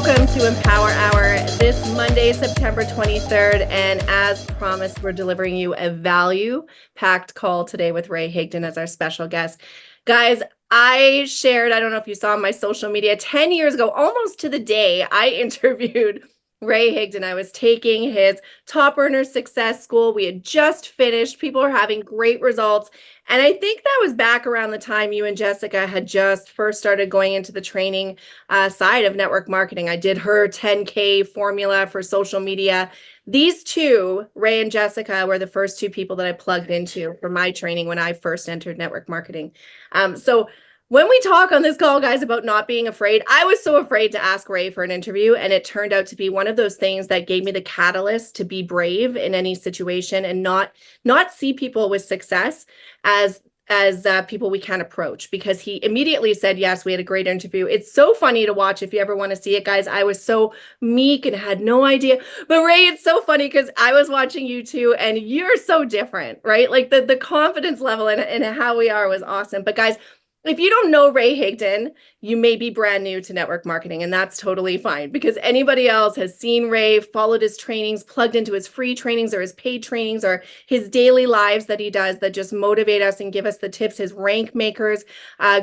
Welcome to Empower Hour this Monday, September 23rd. And as promised, we're delivering you a value-packed call today with Ray Higdon as our special guest. Guys, I shared, I don't know if you saw on my social media, 10 years ago, almost to the day, I interviewed Ray Higdon. I was taking his Top Earner Success School. We had just finished. People are having great results. And I think that was back around the time you and Jessica had just first started going into the training side of network marketing. I did her 10K formula for social media. These two, Ray and Jessica, were the first two people that I plugged into for my training when I first entered network marketing. So when we talk on this call, guys, about not being afraid, I was so afraid to ask Ray for an interview, and it turned out to be one of those things that gave me the catalyst to be brave in any situation and not see people with success as people we can't approach, because he immediately said yes. We had a great interview. It's so funny to watch if you ever want to see it, guys. I was so meek and had no idea, but Ray, it's so funny because I was watching you too, and you're so different, right? Like the confidence level and how we are was awesome. But guys, if you don't know Ray Higdon, you may be brand new to network marketing, and that's totally fine, because anybody else has seen Ray, followed his trainings, plugged into his free trainings or his paid trainings or his daily lives that he does that just motivate us and give us the tips, his Rank Makers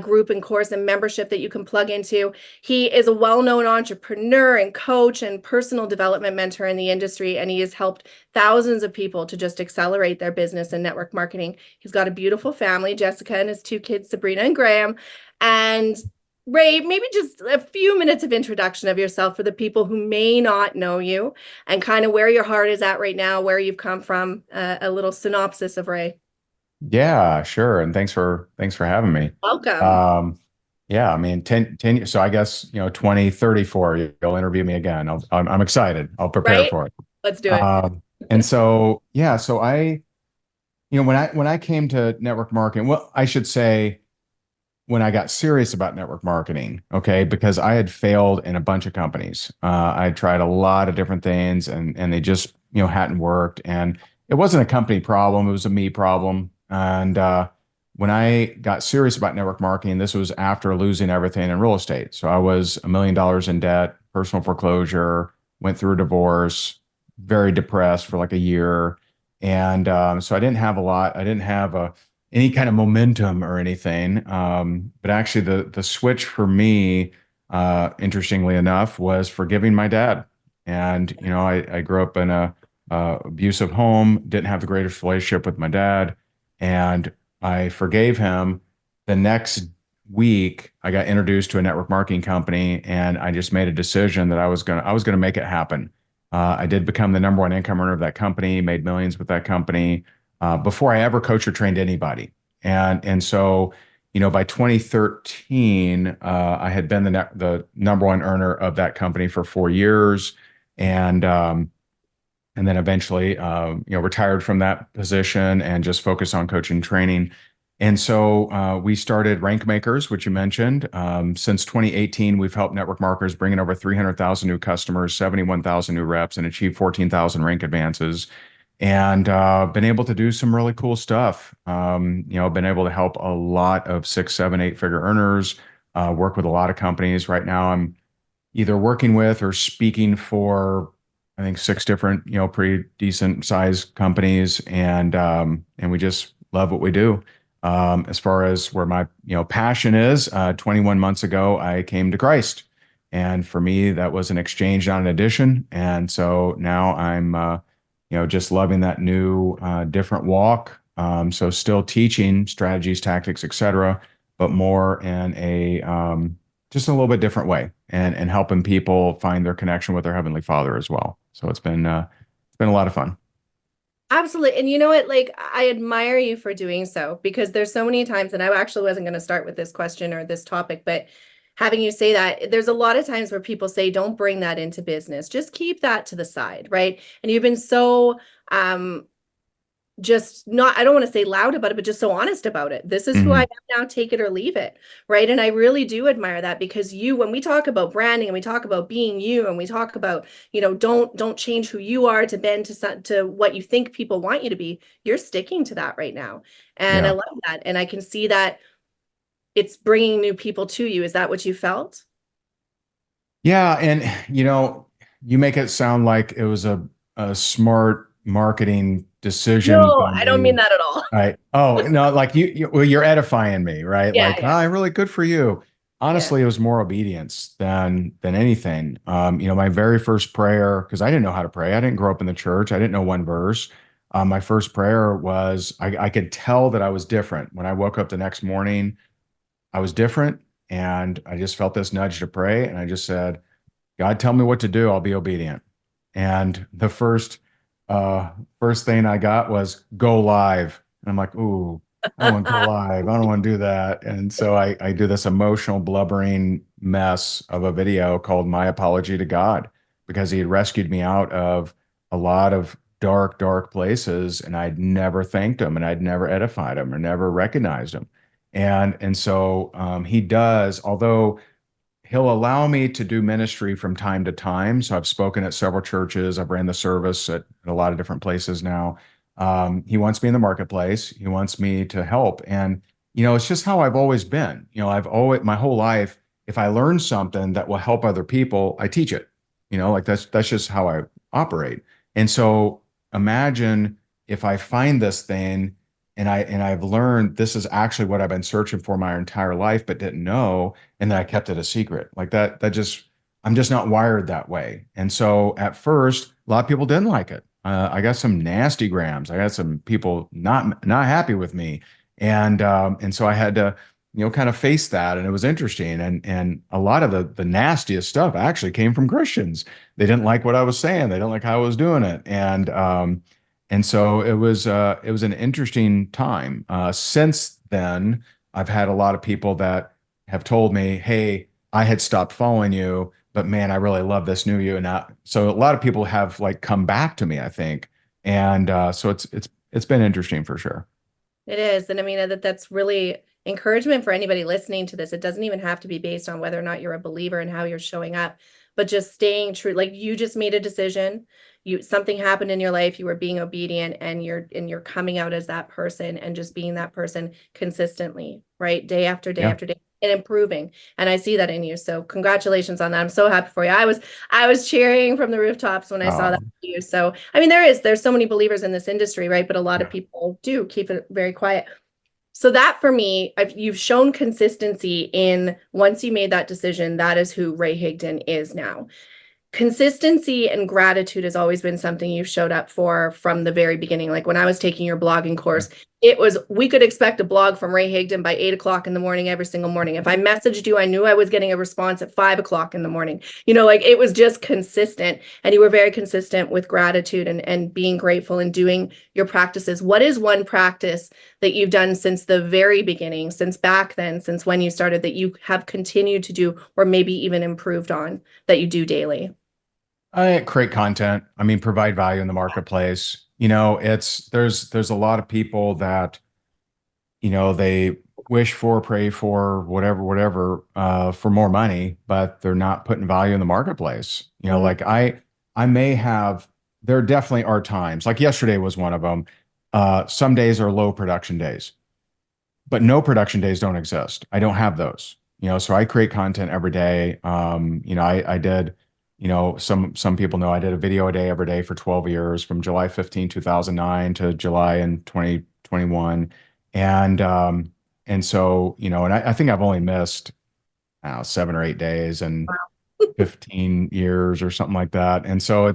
group and course and membership that you can plug into. He is a well-known entrepreneur and coach and personal development mentor in the industry, and he has helped thousands of people to just accelerate their business and network marketing. He's got a beautiful family, Jessica and his two kids, Sabrina and Graham. And Ray, maybe just a few minutes of introduction of yourself for the people who may not know you, and kind of where your heart is at right now, where you've come from, a little synopsis of Ray. Yeah, sure. And thanks for having me. Welcome. Um, yeah, I mean, 10 years. So I guess, 2034, you'll interview me again. I'm excited. I'll prepare Right? for it. Let's do it. And so, yeah, so when I came to network marketing, well, I should say when I got serious about network marketing, okay, because I had failed in a bunch of companies. I had tried a lot of different things and they just, hadn't worked. And it wasn't a company problem, it was a me problem. And when I got serious about network marketing, this was after losing everything in real estate. So I was $1 million in debt, personal foreclosure, went through a divorce, very depressed for like a year. And so I didn't have a lot. I didn't have any kind of momentum or anything. But actually, the switch for me, interestingly enough, was forgiving my dad. And I grew up in a abusive home, didn't have the greatest relationship with my dad, and I forgave him. The next week, I got introduced to a network marketing company, and I just made a decision that I was gonna make it happen. I did become the number one income earner of that company, made millions with that company before I ever coached or trained anybody. And so, by 2013, I had been the number one earner of that company for 4 years, and and then eventually, retired from that position and just focused on coaching and training. And so we started Rank Makers, which you mentioned. Since 2018, we've helped network marketers bring in over 300,000 new customers, 71,000 new reps, and achieve 14,000 rank advances, and been able to do some really cool stuff. Been able to help a lot of 6, 7, 8 figure earners, work with a lot of companies. Right now, I'm either working with or speaking for, I think, 6 different, pretty decent sized companies, and we just love what we do. As far as where my, passion is, 21 months ago, I came to Christ. And for me, that was an exchange, not an addition. And so now I'm, just loving that new, different walk. So still teaching strategies, tactics, etc., but more in a, just a little bit different way, and helping people find their connection with their Heavenly Father as well. So it's been a lot of fun. Absolutely. And you know what? Like, I admire you for doing so, because there's so many times, and I actually wasn't going to start with this question or this topic, but having you say that, there's a lot of times where people say, don't bring that into business. Just keep that to the side, right? And you've been so just not, I don't want to say loud about it, but just so honest about it. This is who I Hmm. am now, take it or leave it. Right. And I really do admire that, because when we talk about branding and we talk about being you and we talk about, don't change who you are to bend to what you think people want you to be, you're sticking to that right now. And I Yeah. love that. And I can see that it's bringing new people to you. Is that what you felt? Yeah, and you make it sound like it was a smart marketing decision No, by I don't mean me. that at all. Right. Oh, no, like well, you're edifying me, right? Yeah, Like, yeah, really good for you. yeah. Honestly, it was more obedience than anything. My very first prayer, because I didn't know how to pray. I didn't grow up in the church. I didn't know one verse. My first prayer was I could tell that I was different. When I woke up the next morning, I was different, and I just felt this nudge to pray, and I just said, God, tell me what to do. I'll be obedient. And the uh, first thing I got was go live. And I'm like, ooh, I don't want to go live. I don't want to do that. And so I do this emotional, blubbering mess of a video called My Apology to God, because he had rescued me out of a lot of dark, dark places. And I'd never thanked him, and I'd never edified him or never recognized him. And so he does, although he'll allow me to do ministry from time to time. So I've spoken at several churches. I've ran the service at a lot of different places now. He wants me in the marketplace. He wants me to help. And, it's just how I've always been. I've always, my whole life, if I learn something that will help other people, I teach it. Like that's just how I operate. And so imagine if I find this thing and I've learned this is actually what I've been searching for my entire life, but didn't know, and then I kept it a secret. Like that just I'm just not wired that way. And so at first, a lot of people didn't like it. I got some nasty grams. I got some people not happy with me, and so I had to kind of face that, and it was interesting. And a lot of the nastiest stuff actually came from Christians. They didn't like what I was saying. They didn't like how I was doing it, and so it was an interesting time. Since then, I've had a lot of people that have told me, "Hey, I had stopped following you, but man, I really love this new you." And so a lot of people have like come back to me, I think, and so it's been interesting for sure. It is. And I mean, that's really encouragement for anybody listening to this. It doesn't even have to be based on whether or not you're a believer and how you're showing up, but just staying true. Like you just made a decision. Something happened in your life, you were being obedient, and you're coming out as that person and just being that person consistently, right? Day after day Yeah. after day and improving. And I see that in you. So congratulations on that. I'm so happy for you. I was cheering from the rooftops when I saw that Um, you. So, I mean, there's so many believers in this industry, right? But a lot of yeah. people do keep it very quiet. So that for me, you've shown consistency in once you made that decision, that is who Ray Higdon is now. Consistency and gratitude has always been something you've showed up for from the very beginning. Like when I was taking your blogging course, it was, we could expect a blog from Ray Higdon by 8 o'clock in the morning every single morning. If I messaged you, I knew I was getting a response at 5 o'clock in the morning. Like it was just consistent. And you were very consistent with gratitude and being grateful and doing your practices. What is one practice that you've done since the very beginning, since back then, since when you started, that you have continued to do or maybe even improved on that you do daily? I create content. I mean, provide value in the marketplace. There's a lot of people that they wish for, pray for, whatever, for more money, but they're not putting value in the marketplace. Mm. Like I may have, there definitely are times, like yesterday was one of them. Some days are low production days, but no production days don't exist. I don't have those. So I create content every day. I did, some people know I did a video a day every day for 12 years from July 2009 to July in 2021. And so, and I think I've only missed, I don't know, 7 or 8 days and 15 years or something like that. And so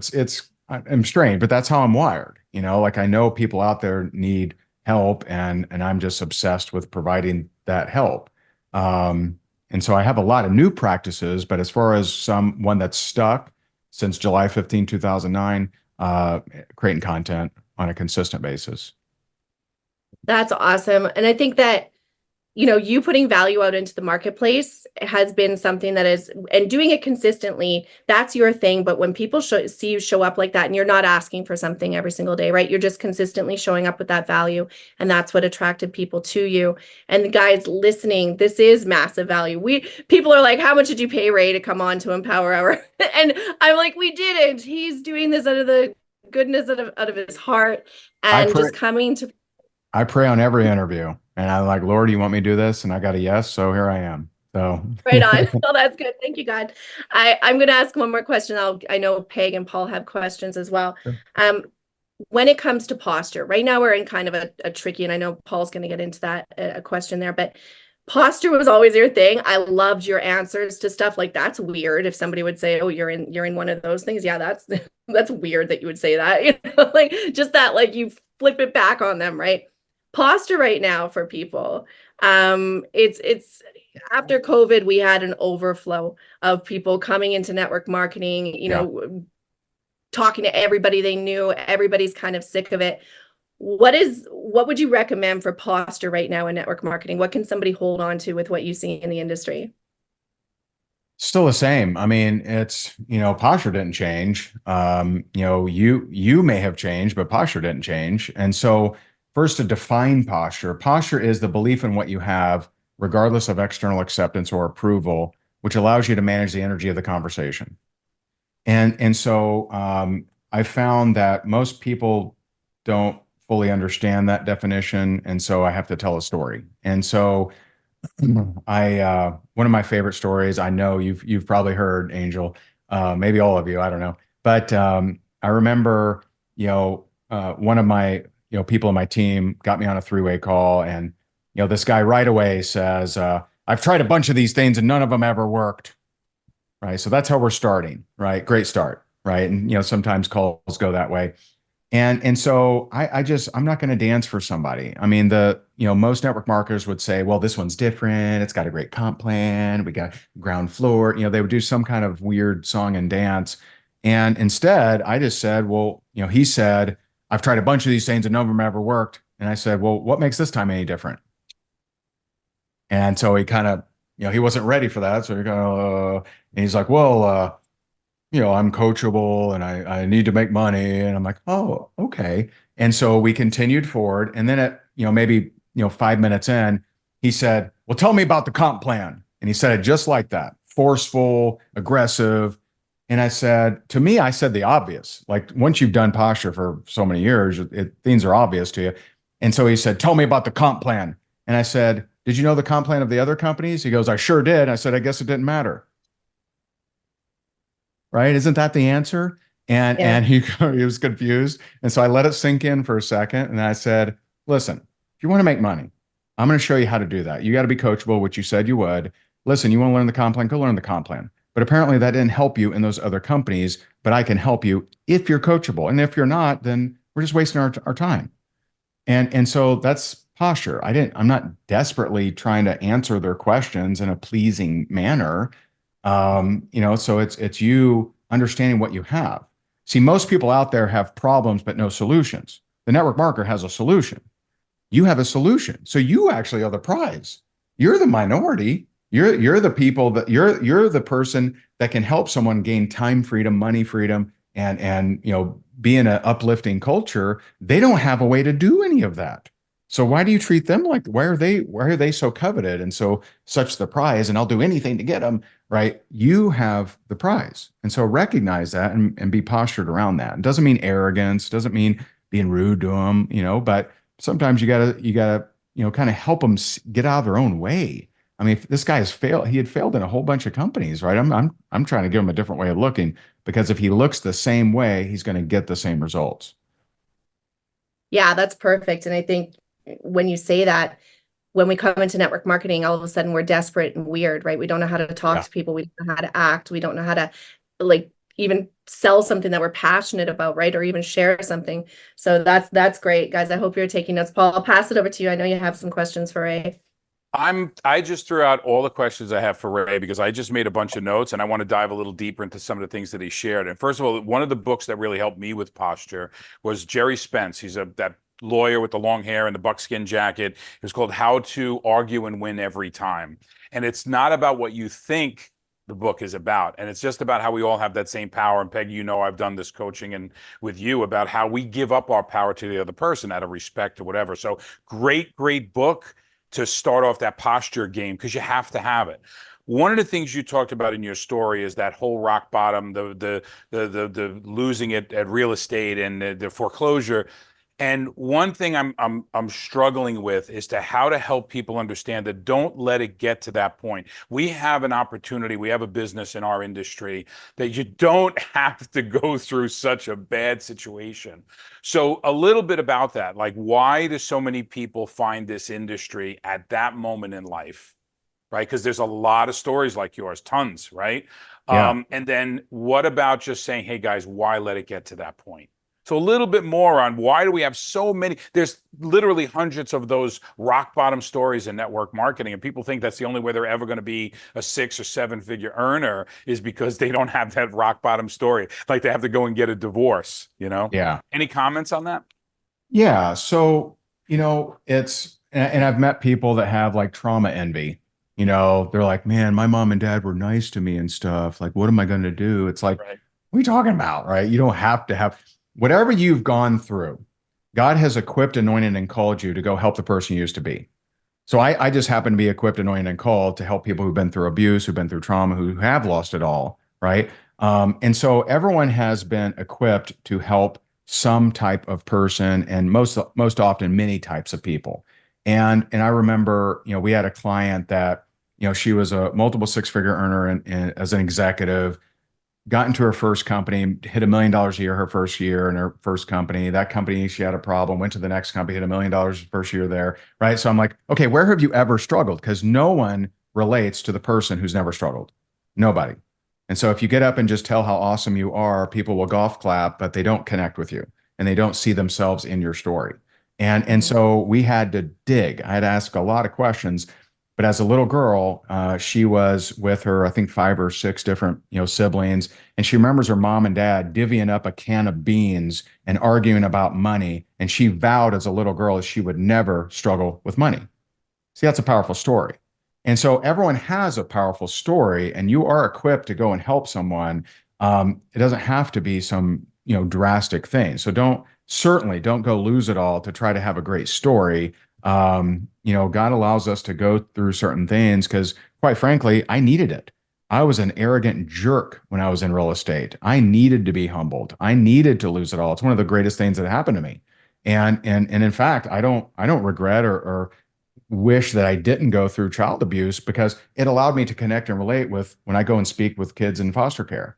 I'm strange, but that's how I'm wired. Like I know people out there need help, and I'm just obsessed with providing that help. And so I have a lot of new practices, but as far as one that's stuck since July 15, 2009, creating content on a consistent basis. That's awesome. And I think that, you putting value out into the marketplace has been something that is, and doing it consistently, that's your thing. But when people see you show up like that and you're not asking for something every single day, right? You're just consistently showing up with that value. And that's what attracted people to you. And the guys listening, this is massive value. People are like, how much did you pay Ray to come on to Empower Hour? And I'm like, we didn't. He's doing this out of the goodness out of his heart I and pray just coming to. I pray on every interview, and I'm like, Lord, you want me to do this? And I got a yes, so here I am. So Right on. Well, that's good. Thank you, God. I'm going to ask one more question. I know Peg and Paul have questions as well. Um, when it comes to posture, right now we're in kind of a tricky, and I know Paul's going to get into that a question there, but posture was always your thing. I loved your answers to stuff like that's weird. If somebody would say, "Oh, you're in one of those things," yeah, that's that's weird that you would say that. Like just that, like you flip it back on them, right? Posture right now for people. It's after COVID, we had an overflow of people coming into network marketing, yeah. talking to everybody they knew. Everybody's kind of sick of it. What would you recommend for posture right now in network marketing? What can somebody hold on to with what you see in the industry? Still the same. I mean, it's, posture didn't change. You may have changed, but posture didn't change. And so first to define posture, posture is the belief in what you have, regardless of external acceptance or approval, which allows you to manage the energy of the conversation. And so I found that most people don't fully understand that definition. And so I have to tell a story. And so one of my favorite stories, I know you've probably heard, Angel, maybe all of you, I don't know. But I remember, one of my, people on my team got me on a three-way call, and this guy right away says, I've tried a bunch of these things and none of them ever worked. Right. So that's how we're starting, right? Great start, right? And sometimes calls go that way. And so I'm not going to dance for somebody. I mean, most network marketers would say, well, this one's different. It's got a great comp plan. We got ground floor. They would do some kind of weird song and dance. And instead, I just said, well, he said, I've tried a bunch of these things and none of them ever worked. And I said, well, what makes this time any different? And so he kind of, he wasn't ready for that. So he kind of, and he's like, well, I'm coachable and I need to make money. And I'm like, oh, okay. And so we continued forward. And then at, maybe, 5 minutes in, he said, well, tell me about the comp plan. And he said it just like that, forceful, aggressive. And I said, to me, I said the obvious. Like once you've done posture for so many years, things are obvious to you. And so he said, tell me about the comp plan. And I said, did you know the comp plan of the other companies? He goes, I sure did. I said, I guess it didn't matter. Right? Isn't that the answer? Yeah. And he was confused. And so I let it sink in for a second. And I said, listen, if you want to make money, I'm going to show you how to do that. You got to be coachable, which you said you would. Listen, you want to learn the comp plan, go learn the comp plan. But apparently that didn't help you in those other companies, but I can help you if you're coachable. And if you're not, then we're just wasting our time. And so that's posture. I'm not desperately trying to answer their questions in a pleasing manner. So it's you understanding what you have. See, most people out there have problems but no solutions. The network marketer has a solution. You have a solution. So you actually are the prize. You're the minority. You're the people that you're the person that can help someone gain time freedom, money freedom, and be in an uplifting culture. They don't have a way to do any of that. So why do you treat them like why are they so coveted and so such the prize? And I'll do anything to get them, right? You have the prize. And so recognize that and be postured around that. It doesn't mean arrogance, doesn't mean being rude to them, but sometimes you gotta, kind of help them get out of their own way. I mean, if this guy he had failed in a whole bunch of companies, right? I'm trying to give him a different way of looking, because if he looks the same way, he's going to get the same results. Yeah, that's perfect. And I think when you say that, when we come into network marketing, all of a sudden we're desperate and weird, right? We don't know how to talk Yeah. to people. We don't know how to act. We don't know how to like even sell something that we're passionate about, right? Or even share something. So that's great, guys. I hope you're taking notes. Paul, I'll pass it over to you. I know you have some questions for Ray. I just threw out all the questions I have for Ray because I just made a bunch of notes and I want to dive a little deeper into some of the things that he shared. And first of all, one of the books that really helped me with posture was Jerry Spence. He's that lawyer with the long hair and the buckskin jacket. It was called How to Argue and Win Every Time. And it's not about what you think the book is about. And it's just about how we all have that same power. And Peggy, I've done this coaching and with you about how we give up our power to the other person out of respect or whatever. So great, great book to start off that posture game, because you have to have it. One of the things you talked about in your story is that whole rock bottom, the losing it at real estate and the foreclosure. And one thing I'm struggling with is to how to help people understand that don't let it get to that point. We have an opportunity, we have a business in our industry that you don't have to go through such a bad situation. So a little bit about that, like why do so many people find this industry at that moment in life? Right? Because there's a lot of stories like yours, tons, right? Yeah. And then what about just saying, hey guys, why let it get to that point? So a little bit more on why do we have so many? There's literally hundreds of those rock bottom stories in network marketing, and people think that's the only way they're ever going to be a 6 or 7 figure earner is because they don't have that rock bottom story. Like they have to go and get a divorce, you know? Yeah. Any comments on that? Yeah. So, and I've met people that have like trauma envy. They're like, man, my mom and dad were nice to me and stuff. Like, what am I going to do? It's like, Right. what are you talking about? Right. You don't have to have whatever you've gone through. God has equipped, anointed, and called you to go help the person you used to be. So I just happen to be equipped, anointed, and called to help people who've been through abuse, who've been through trauma, who have lost it all. Right. And so everyone has been equipped to help some type of person, and most often many types of people. And I remember, we had a client that, she was a multiple six-figure earner as an executive, got into her first company, hit $1 million a year her first year in her first company. That company, she had a problem, went to the next company, hit $1 million first year there, right? So I'm like, okay, where have you ever struggled? Because no one relates to the person who's never struggled. Nobody. And so if you get up and just tell how awesome you are, people will golf clap, but they don't connect with you and they don't see themselves in your story. And Mhm. so we had to dig. I had to ask a lot of questions. But as a little girl, she was with her, I think 5 or 6 different, siblings, and she remembers her mom and dad divvying up a can of beans and arguing about money. And she vowed as a little girl that she would never struggle with money. See, that's a powerful story. And so everyone has a powerful story, and you are equipped to go and help someone. It doesn't have to be some, drastic thing. So certainly don't go lose it all to try to have a great story. God allows us to go through certain things because, quite frankly, I needed it. I was an arrogant jerk when I was in real estate. I needed to be humbled. I needed to lose it all. It's one of the greatest things that happened to me. And in fact, I don't regret or wish that I didn't go through child abuse because it allowed me to connect and relate with when I go and speak with kids in foster care.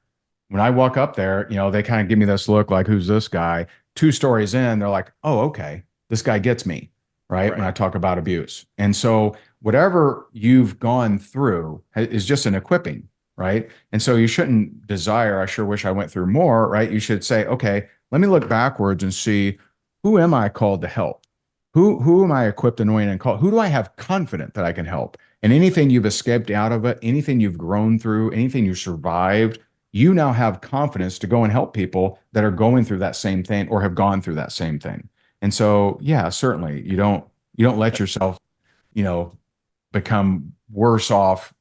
When I walk up there, they kind of give me this look like, who's this guy? 2 stories in, they're like, oh, okay, this guy gets me, right? When I Right. talk about abuse. And so whatever you've gone through is just an equipping, right? And so you shouldn't desire, I sure wish I went through more, right? You should say, okay, let me look backwards and see, who am I called to help? Who am I equipped, anointed, and called? Who do I have confident that I can help? And anything you've escaped out of it, anything you've grown through, anything you survived, you now have confidence to go and help people that are going through that same thing or have gone through that same thing. And so, yeah, certainly you don't let yourself, you know, become worse off,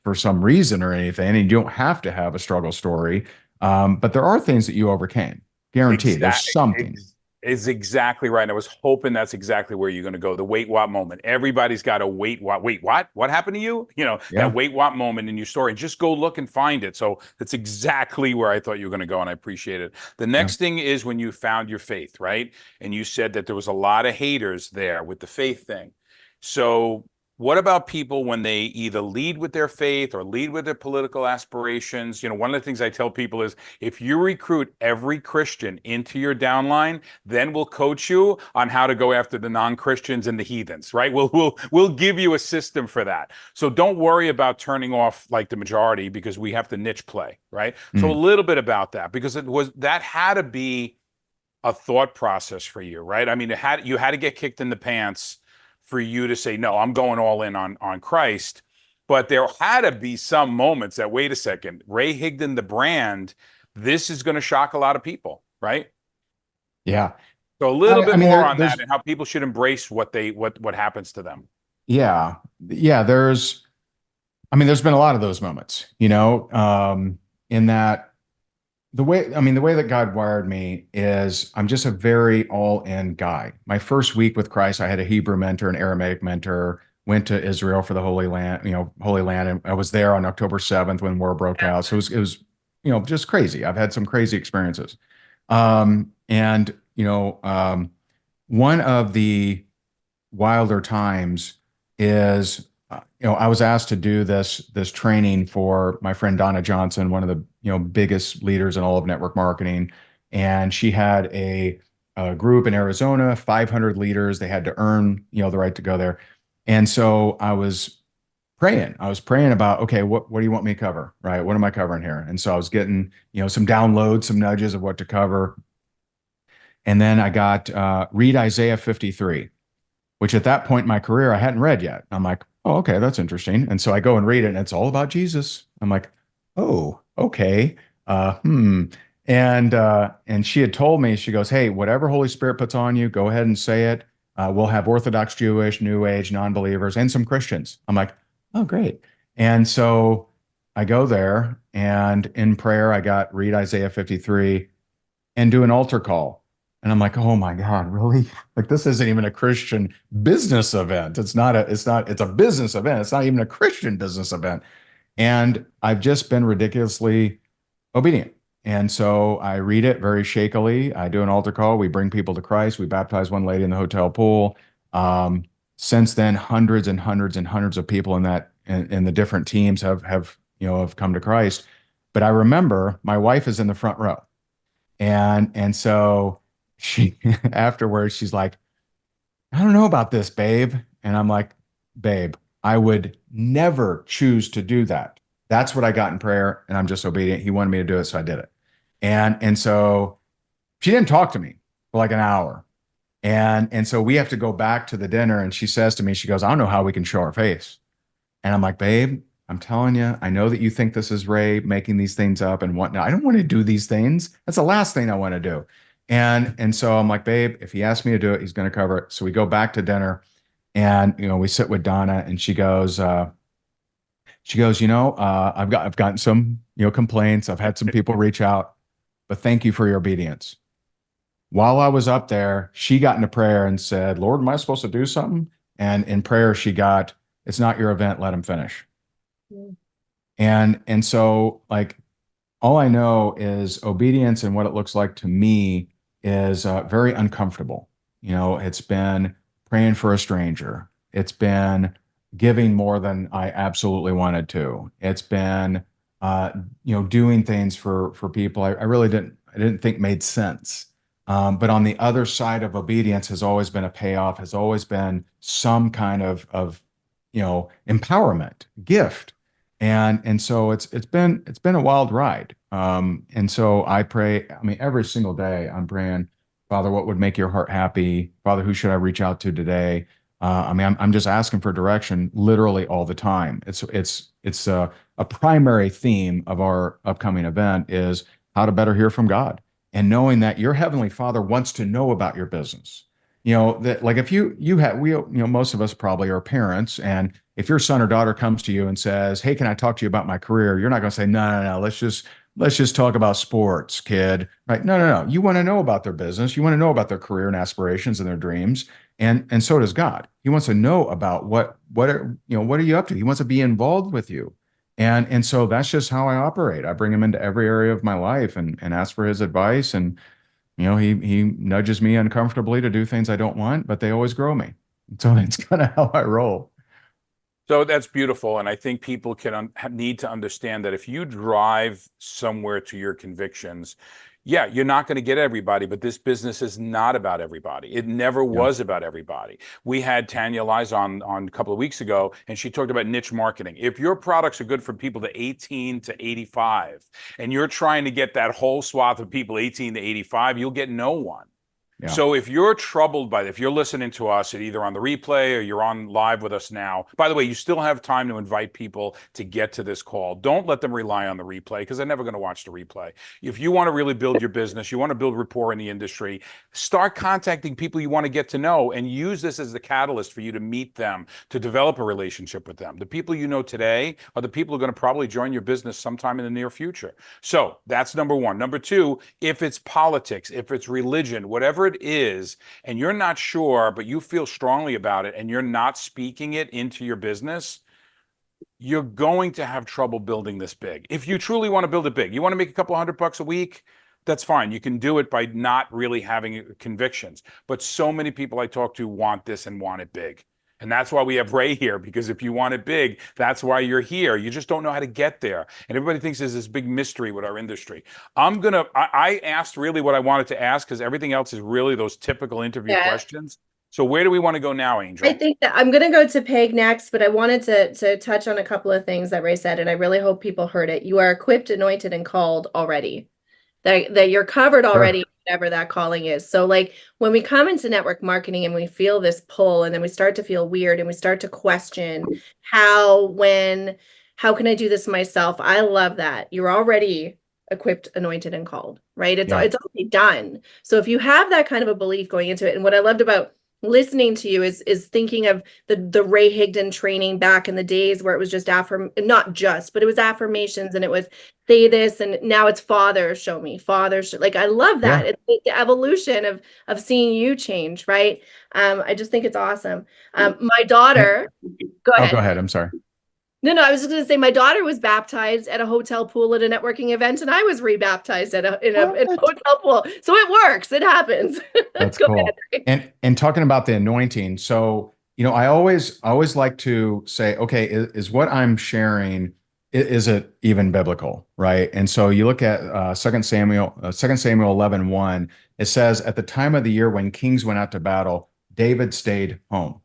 for some reason or anything. And you don't have to have a struggle story. But there are things that you overcame. Guaranteed. There's Exactly. something. Is exactly right. And I was hoping that's exactly where you're going to go. The wait what moment. Everybody's got a wait what. Wait, what? What happened to you? That Yeah. wait what moment in your story. Just go look and find it. So that's exactly where I thought you were going to go, and I appreciate it. The Yeah. next thing is when you found your faith, right? And you said that there was a lot of haters there with the faith thing. So what about people when they either lead with their faith or lead with their political aspirations? One of the things I tell people is if you recruit every Christian into your downline, then we'll coach you on how to go after the non-Christians and the heathens, right? We'll give you a system for that. So don't worry about turning off like the majority because we have to niche play, right? So a Mm. little bit about that because that had to be a thought process for you, right? I mean, you had to get kicked in the pants for you to say, no, I'm going all in on Christ. But there had to be some moments that, wait a second, Ray Higdon, the brand, this is going to shock a lot of people, right? Yeah. So a little I bit mean, more on that there's, and how people should embrace what happens to them. yeah, yeah, there's been a lot of those moments, in that the way that God wired me is I'm just a very all in guy. My first week with Christ, I had a Hebrew mentor, an Aramaic mentor, went to Israel for the Holy Land, Holy Land. And I was there on October 7th when war broke out. So it was, just crazy. I've had some crazy experiences. And, one of the wilder times is, I was asked to do this training for my friend Donna Johnson, one of the, biggest leaders in all of network marketing. And she had a group in Arizona, 500 leaders. They had to earn, the right to go there. And so I was praying. I was praying about, okay, what do you want me to cover? Right? What am I covering here? And so I was getting, some downloads, some nudges of what to cover. And then I got read Isaiah 53, which at that point in my career I hadn't read yet. I'm like, oh, okay, that's interesting. And so I go and read it, and it's all about Jesus. I'm like, oh, okay. Hmm. And she had told me, she goes, hey, whatever Holy Spirit puts on you, go ahead and say it. We'll have Orthodox Jewish, New Age, non-believers, and some Christians. I'm like, oh, great. And so I go there, and in prayer, I got read Isaiah 53 and do an altar call. And I'm like, oh my God, really? Like, this isn't even a Christian business event. It's a business event. It's not even a Christian business event. And I've just been ridiculously obedient. And so I read it very shakily. I do an altar call. We bring people to Christ. We baptize one lady in the hotel pool. Since then, hundreds and hundreds and hundreds of people in the different teams have come to Christ. But I remember my wife is in the front row. And so she afterwards, she's like, I don't know about this, babe. And I'm like, babe, I would never choose to do that. That's what I got in prayer, and I'm just obedient. He wanted me to do it, so I did it. And so she didn't talk to me for like an hour. And so we have to go back to the dinner, and she says to me, she goes, I don't know how we can show our face. And I'm like, babe, I'm telling you, I know that you think this is Ray making these things up and whatnot. I don't want to do these things. That's the last thing I want to do. And so I'm like, babe, if he asks me to do it, he's going to cover it. So we go back to dinner, and we sit with Donna, and she goes, I've gotten some, complaints. I've had some people reach out, but thank you for your obedience. While I was up there, she got into prayer and said, Lord, am I supposed to do something? And in prayer, she got, it's not your event, let him finish. Mm. And so, like, all I know is obedience, and what it looks like to me is very uncomfortable. It's been praying for a stranger. It's been giving more than I absolutely wanted to. It's been doing things for people I really didn't think made sense. But on the other side of obedience has always been a payoff, has always been some kind of empowerment, gift. And so it's been a wild ride. And so I pray, I mean, every single day I'm praying, Father, what would make your heart happy? Father, who should I reach out to today? I'm just asking for direction literally all the time. It's a primary theme of our upcoming event is how to better hear from God, and knowing that your heavenly Father wants to know about your business. That, like, if you have, most of us probably are parents, and if your son or daughter comes to you and says, hey, can I talk to you about my career? You're not going to say, no, let's just talk about sports, kid. Right? No. You want to know about their business. You want to know about their career and aspirations and their dreams. And so does God. He wants to know about what are you up to? He wants to be involved with you. And so that's just how I operate. I bring him into every area of my life and ask for his advice. And he nudges me uncomfortably to do things I don't want, but they always grow me. So it's kind of how I roll. So that's beautiful. And I think people need to understand that if you drive somewhere to your convictions, yeah, you're not going to get everybody, but this business is not about everybody. It never Yeah. was about everybody. We had Tanya Lies on a couple of weeks ago, and she talked about niche marketing. If your products are good for people to 18 to 85, and you're trying to get that whole swath of people 18 to 85, you'll get no one. Yeah. So if you're troubled by that, if you're listening to us either on the replay or you're on live with us now, by the way, you still have time to invite people to get to this call. Don't let them rely on the replay, because they're never going to watch the replay. If you want to really build your business, you want to build rapport in the industry, start contacting people you want to get to know, and use this as the catalyst for you to meet them, to develop a relationship with them. The people you know today are the people who are going to probably join your business sometime in the near future. So that's number one. Number two, if it's politics, if it's religion, whatever it is, and you're not sure, but you feel strongly about it, and you're not speaking it into your business, you're going to have trouble building this big. If you truly want to build it big, you want to make a couple $100 a week, that's fine. You can do it by not really having convictions. But so many people I talk to want this and want it big. And that's why we have Ray here, because if you want it big, that's why you're here. You just don't know how to get there. And everybody thinks there's this big mystery with our industry. I asked really what I wanted to ask, because everything else is really those typical interview questions. So where do we want to go now, Angel? I think that I'm going to go to Peg next, but I wanted to touch on a couple of things that Ray said, and I really hope people heard it. You are equipped, anointed, and called already. That you're covered already, whatever that calling is. So like when we come into network marketing and we feel this pull, and then we start to feel weird and we start to question how can I do this myself? I love that. You're already equipped, anointed, and called, right? It's already done. So if you have that kind of a belief going into it, and what I loved about listening to you is thinking of the Ray Higdon training back in the days where it was just not just, but it was affirmations, and it was say this, and now it's father, show me, father, like I love that. It's the evolution of seeing you change, right? I just think it's awesome. My daughter, go ahead. Go ahead. I'm sorry. No, I was just going to say my daughter was baptized at a hotel pool at a networking event, and I was rebaptized in a hotel pool. So it works. It happens. That's cool. And talking about the anointing. So, I always like to say, okay, is what I'm sharing, is it even biblical? Right. And so you look at 2 Samuel 11:1, it says, at the time of the year when kings went out to battle, David stayed home.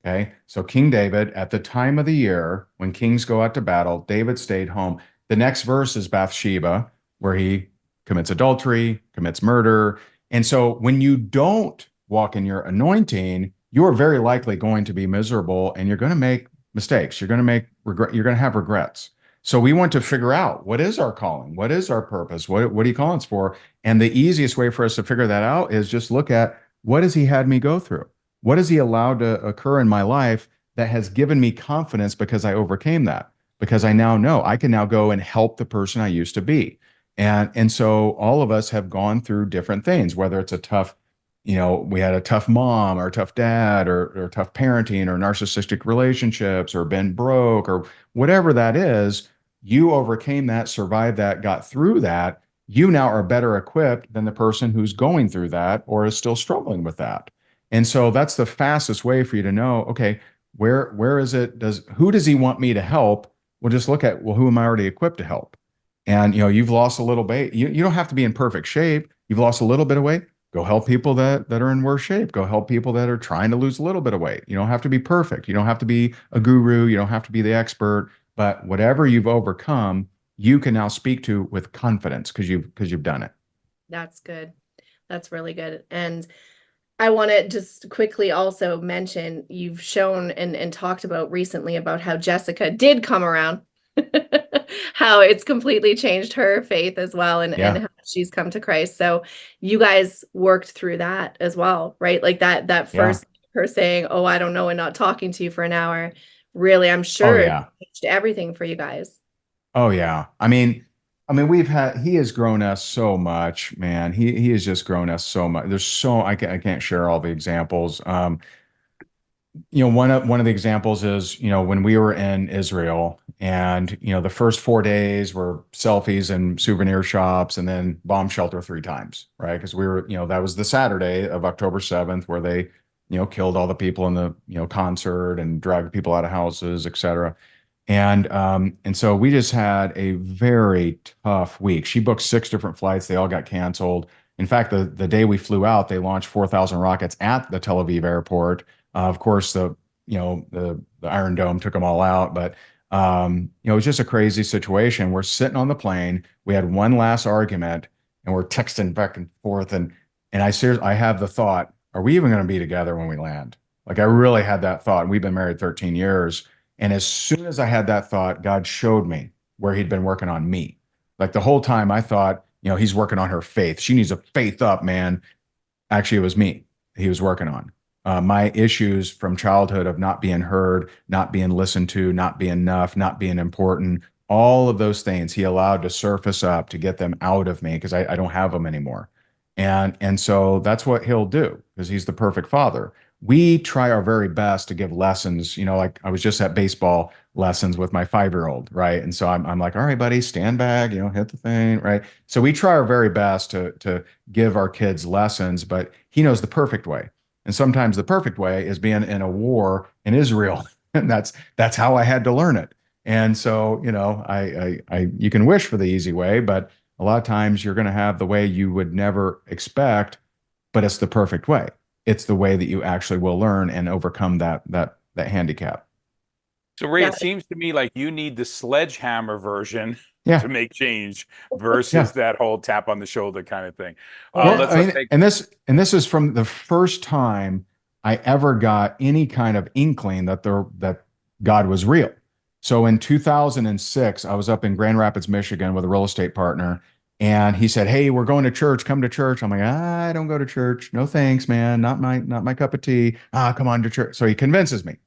Okay, so King David, at the time of the year when kings go out to battle, David stayed home. The next verse is Bathsheba, where he commits adultery, commits murder. And so when you don't walk in your anointing, you are very likely going to be miserable, and you're going to make mistakes. You're going to have regrets. So we want to figure out, what is our calling? What is our purpose? What are you calling us for? And the easiest way for us to figure that out is just look at, what has he had me go through? What has he allowed to occur in my life that has given me confidence, because I overcame that? Because I now know I can now go and help the person I used to be. And so all of us have gone through different things, whether it's a tough, we had a tough mom or a tough dad, or tough parenting, or narcissistic relationships, or been broke, or whatever that is. You overcame that, survived that, got through that. You now are better equipped than the person who's going through that or is still struggling with that. And so that's the fastest way for you to know, okay, where is it? Who does he want me to help? We'll just look at, well, who am I already equipped to help? And, you've lost a little weight. You don't have to be in perfect shape. You've lost a little bit of weight. Go help people that are in worse shape. Go help people that are trying to lose a little bit of weight. You don't have to be perfect. You don't have to be a guru. You don't have to be the expert. But whatever you've overcome, you can now speak to with confidence, because you've done it. That's good. That's really good. And I want to just quickly also mention, you've shown and talked about recently about how Jessica did come around, how it's completely changed her faith as well, and how she's come to Christ. So you guys worked through that as well, right? Like that first her saying, "Oh, I don't know," and not talking to you for an hour. Really, I'm sure it changed everything for you guys. Oh yeah. I mean, he has grown us so much, man. He has just grown us so much. I can't share all the examples. One of the examples is, when we were in Israel, and, the first 4 days were selfies and souvenir shops, and then bomb shelter 3 times, right? Because we were, that was the Saturday of October 7th, where they, killed all the people in the, concert, and dragged people out of houses, etc. And so we just had a very tough week. She booked 6 different flights. They all got canceled. In fact, the day we flew out, they launched 4,000 rockets at the Tel Aviv airport. Of course, the Iron Dome took them all out, but it was just a crazy situation. We're sitting on the plane. We had one last argument, and we're texting back and forth. And I have the thought, are we even going to be together when we land? Like, I really had that thought. We've been married 13 years. And as soon as I had that thought, God showed me where he'd been working on me. Like, the whole time I thought, he's working on her faith. She needs a faith up, man. Actually, it was me he was working on. My issues from childhood of not being heard, not being listened to, not being enough, not being important, all of those things he allowed to surface up to get them out of me, because I don't have them anymore. And so that's what he'll do, because he's the perfect father. we try our very best to give lessons, like I was just at baseball lessons with my 5-year-old, right? And so I'm like, all right, buddy, stand back, hit the thing, right? So we try our very best to give our kids lessons, but he knows the perfect way. And sometimes the perfect way is being in a war in Israel. And that's how I had to learn it. And so, you can wish for the easy way, but a lot of times you're going to have the way you would never expect, but it's the perfect way. It's the way that you actually will learn and overcome that handicap. So Ray, Yeah. it seems to me like you need the sledgehammer version Yeah. to make change versus Yeah. that whole tap on the shoulder kind of thing. Well, Let's take and this is from the first time I ever got any kind of inkling that God was real. So in 2006, I was up in Grand Rapids, Michigan with a real estate partner, and he said, "Hey, we're going to church. Come to church." I'm like, "I don't go to church. No thanks, man. Not my cup of tea. Come on to church." So he convinces me.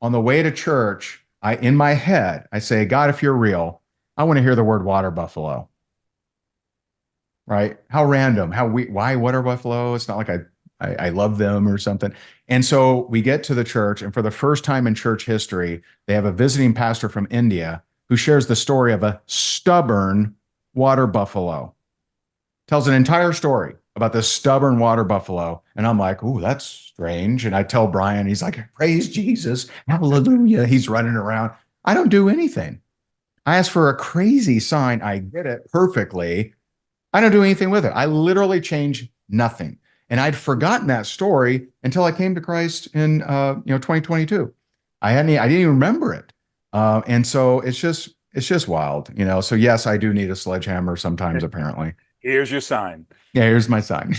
On the way to church, in my head, I say, "God, if you're real, I want to hear the word water buffalo." Right? How random. Why water buffalo? It's not like I love them or something. And so we get to the church, and for the first time in church history, they have a visiting pastor from India who shares the story of a stubborn water buffalo. Tells an entire story about this stubborn water buffalo. And I'm like, "Ooh, that's strange." And I tell Brian, he's like, "Praise Jesus. Hallelujah." He's running around. I don't do anything. I ask for a crazy sign. I get it perfectly. I don't do anything with it. I literally change nothing. And I'd forgotten that story until I came to Christ in 2022. I didn't even remember it. And so it's just wild, So yes, I do need a sledgehammer sometimes, apparently. Here's your sign. Yeah, here's my sign.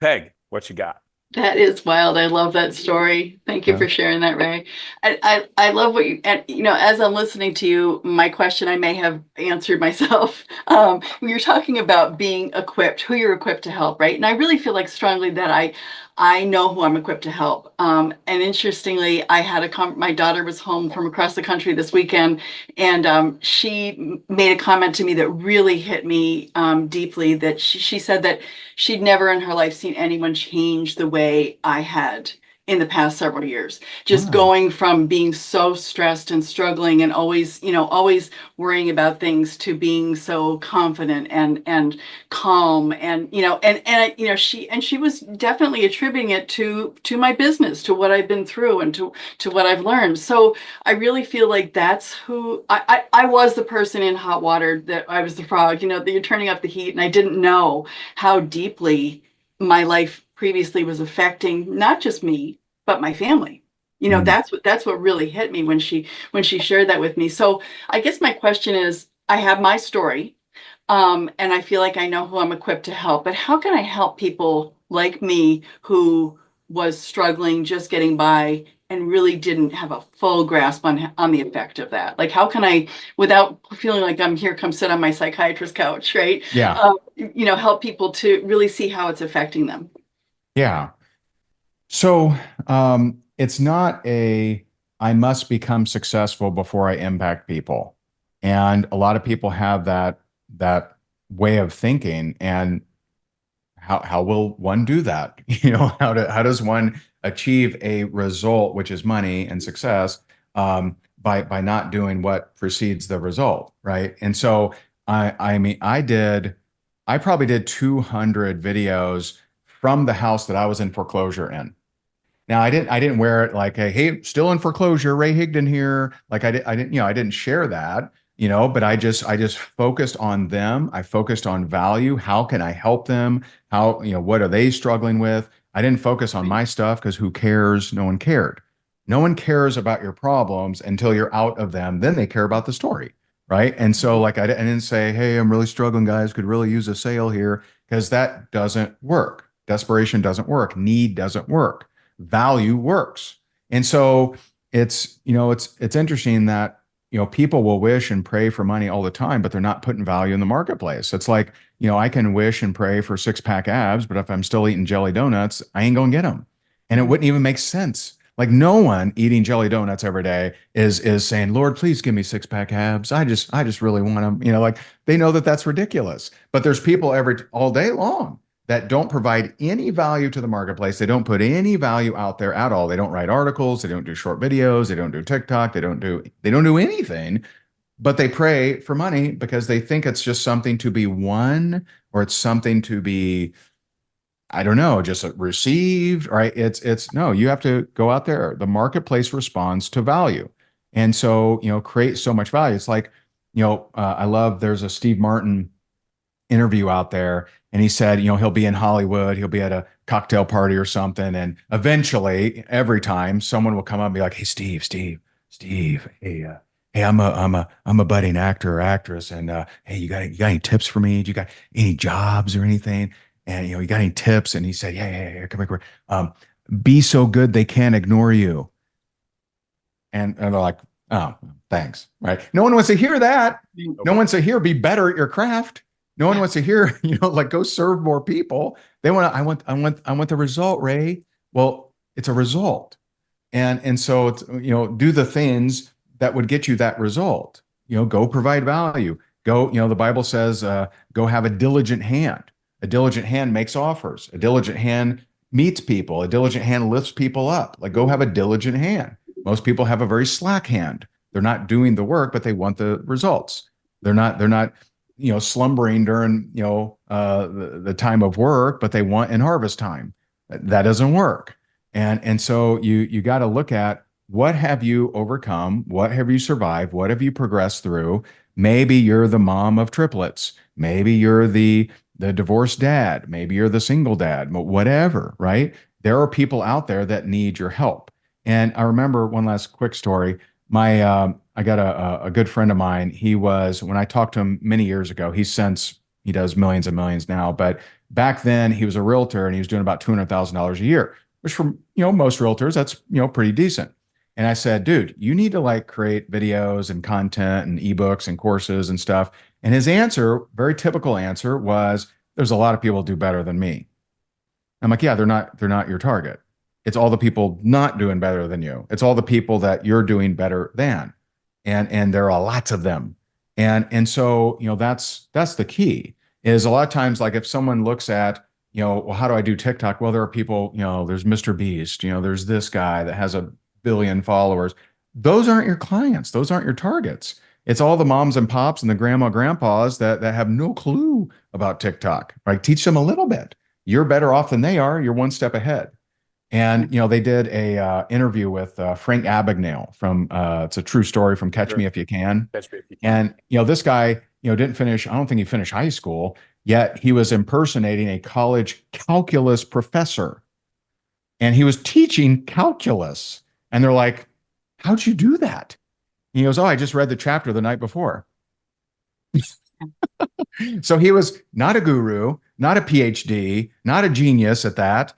Peg, what you got? That is wild. I love that story. Thank you Yeah. for sharing that, Ray. I love what you, and as I'm listening to you, my question I may have answered myself. You're talking about being equipped, who you're equipped to help, right? And I really feel like strongly that I know who I'm equipped to help. And interestingly, I had my daughter was home from across the country this weekend, and she made a comment to me that really hit me deeply. That she said that she'd never in her life seen anyone change the way I had in the past several years. Just Wow. going from being so stressed and struggling and always worrying about things to being so confident and calm and she was definitely attributing it to my business, to what I've been through and to what I've learned. So I really feel like that's who I was, the person in hot water, that I was the frog, that you're turning up the heat, and I didn't know how deeply my life previously was affecting not just me, but my family. Mm. That's what really hit me when she shared that with me. So I guess my question is, I have my story, and I feel like I know who I'm equipped to help, but how can I help people like me who was struggling, just getting by, and really didn't have a full grasp on the effect of that? Like, how can I, without feeling like I'm here, come sit on my psychiatrist couch, right? Yeah. Help people to really see how it's affecting them. Yeah. So it's not I must become successful before I impact people. And a lot of people have that way of thinking. And how will one do that? How does one achieve a result, which is money and success, by not doing what precedes the result, right? And so I probably did 200 videos from the house that I was in foreclosure in. Now I didn't wear it like, hey, still in foreclosure, Ray Higdon here. Like I didn't share that, but I just focused on them. I focused on value. How can I help them? How, what are they struggling with? I didn't focus on my stuff because who cares? No one cared. No one cares about your problems until you're out of them. Then they care about the story. Right. And so like I didn't say, hey, I'm really struggling, guys, could really use a sale here, because that doesn't work. Desperation doesn't work. Need doesn't work. Value works. And so it's interesting that, people will wish and pray for money all the time, but they're not putting value in the marketplace. It's like, I can wish and pray for 6-pack abs, but if I'm still eating jelly donuts, I ain't gonna get them. And it wouldn't even make sense. Like no one eating jelly donuts every day is saying, "Lord, please give me 6-pack abs. I just really want them." Like they know that that's ridiculous. But there's people all day long that don't provide any value to the marketplace. They don't put any value out there at all. They don't write articles, they don't do short videos, they don't do TikTok, they don't do anything, but they pray for money because they think it's just something to be won, or it's something to be, I don't know, just received, right? It's no, you have to go out there. The marketplace responds to value. And so, create so much value. It's like, I love, there's a Steve Martin interview out there, and he said, he'll be in Hollywood, he'll be at a cocktail party or something, and eventually, every time, someone will come up and be like, "Hey, Steve, hey, I'm a budding actor or actress, and hey, you got any tips for me? Do you got any jobs or anything? And you got any tips?" And he said, "Yeah, come here. Be so good they can't ignore you." And they're like, "Oh, thanks." Right? No one wants to hear that. No one wants to hear be better at your craft. No one wants to hear, like, go serve more people. They want to, I want the result, Ray. Well, it's a result. And so it's, do the things that would get you that result. Go provide value. Go, the Bible says, go have a diligent hand. A diligent hand makes offers. A diligent hand meets people. A diligent hand lifts people up. Like, go have a diligent hand. Most people have a very slack hand. They're not doing the work, but they want the results. They're not, slumbering during, the time of work, but they want in harvest time. That doesn't work. And so you got to look at, what have you overcome? What have you survived? What have you progressed through? Maybe you're the mom of triplets. Maybe you're the divorced dad. Maybe you're the single dad, whatever, right? There are people out there that need your help. And I remember one last quick story. I got a good friend of mine. He was, when I talked to him many years ago, he does millions and millions now, but back then he was a realtor and he was doing about $200,000 a year, which for, most realtors, that's, pretty decent. And I said, "Dude, you need to like create videos and content and ebooks and courses and stuff." And his answer, very typical answer, was, "There's a lot of people who do better than me." I'm like, "Yeah, they're not your target. It's all the people not doing better than you. It's all the people that you're doing better than. And there are lots of them." And so, that's the key, is a lot of times, like, if someone looks at, well, how do I do TikTok? Well, there are people, there's Mr. Beast, there's this guy that has 1 billion followers. Those aren't your clients. Those aren't your targets. It's all the moms and pops and the grandpas that have no clue about TikTok, right? Teach them a little bit. You're better off than they are. You're one step ahead. And, they did a interview with Frank Abagnale from, it's a true story, from Catch Me If You Can. Catch Me If You Can. And, this guy, didn't finish, I don't think he finished high school, yet he was impersonating a college calculus professor. And he was teaching calculus. And they're like, "How'd you do that?" And he goes, "Oh, I just read the chapter the night before." So he was not a guru, not a PhD, not a genius at that.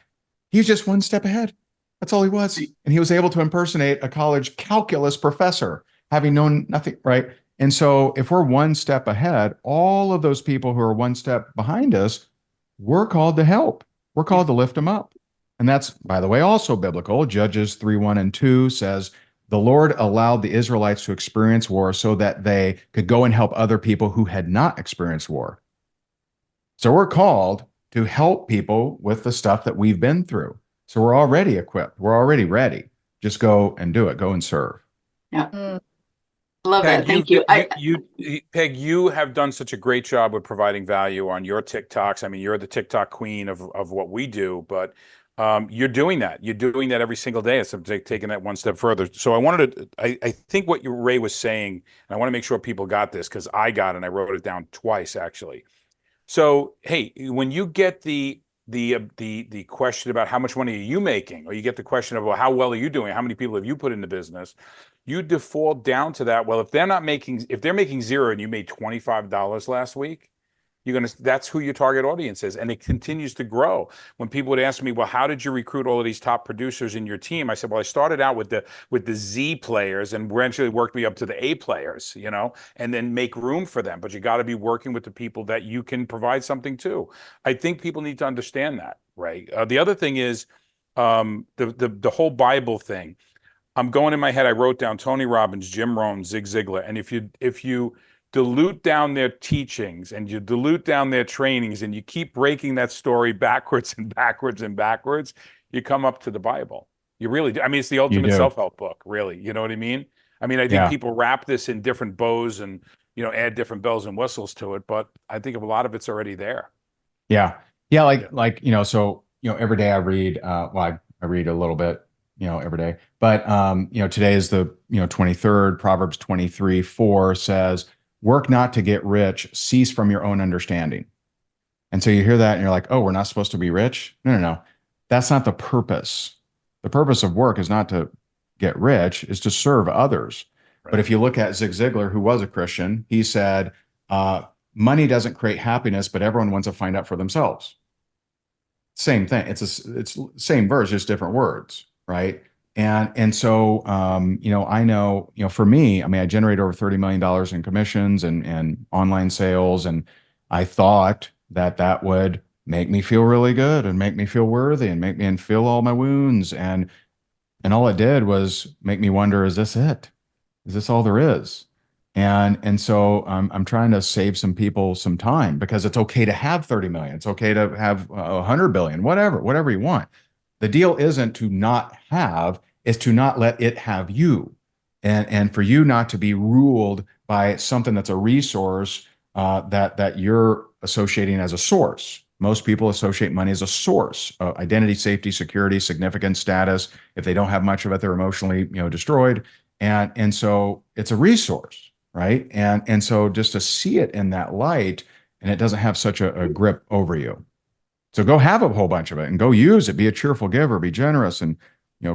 He was just one step ahead. That's all he was. And he was able to impersonate a college calculus professor, having known nothing, right? And so if we're one step ahead, all of those people who are one step behind us, we're called to help. We're called to lift them up. And that's, by the way, also biblical. Judges 3:1-2 says, "The Lord allowed the Israelites to experience war so that they could go and help other people who had not experienced war." So we're called to help people with the stuff that we've been through. So we're already equipped. We're already ready. Just go and do it. Go and serve. Yeah. Love Peg, that. Thank you. Peg, you have done such a great job with providing value on your TikToks. I mean, you're the TikTok queen of what we do, but you're doing that. You're doing that every single day. It's taking that one step further. So I think what Ray was saying, and I want to make sure people got this, because I got it and I wrote it down twice, actually. So, hey, when you get the question about how much money are you making, or you get the question of, well, how well are you doing? How many people have you put into business? You default down to that. Well, if they're making zero and you made $25 last week, that's who your target audience is. And it continues to grow. When people would ask me, well, how did you recruit all of these top producers in your team? I said, well, I started out with the Z players and eventually worked me up to the A players, and then make room for them. But you got to be working with the people that you can provide something to. I think people need to understand that, right? The other thing is the whole Bible thing. I'm going in my head. I wrote down Tony Robbins, Jim Rohn, Zig Ziglar. And if you dilute down their teachings and you dilute down their trainings and you keep breaking that story backwards and backwards and backwards, you come up to the Bible. You really do. I mean, it's the You ultimate do. self-help book, really. You know what I mean? I mean, I think Yeah. people wrap this in different bows and, add different bells and whistles to it, but I think a lot of it's already there. Yeah. Yeah. Like, so, every day I read, I read a little bit, every day, but, today is the, 23rd. Proverbs 23:4 says, work not to get rich, cease from your own understanding. And so you hear that and you're like, oh, we're not supposed to be rich. No. That's not the purpose. The purpose of work is not to get rich, is to serve others. Right. But if you look at Zig Ziglar, who was a Christian, he said, money doesn't create happiness, but everyone wants to find out for themselves. Same thing. It's same verse, just different words, right? And so I know, for me, I mean, I generate over $30 million in commissions and online sales, and I thought that would make me feel really good and make me feel worthy and make me feel all my wounds, and all it did was make me wonder, is this it? Is this all there is? And so I'm trying to save some people some time, because it's okay to have 30 million. It's okay to have 100 billion, whatever you want. The deal isn't to not have, it's to not let it have you. And for you not to be ruled by something that's a resource that you're associating as a source. Most people associate money as a source, identity, safety, security, significance, status. If they don't have much of it, they're emotionally, destroyed. And so it's a resource, right? And so just to see it in that light, and it doesn't have such a grip over you. So go have a whole bunch of it and go use it. Be a cheerful giver, be generous, and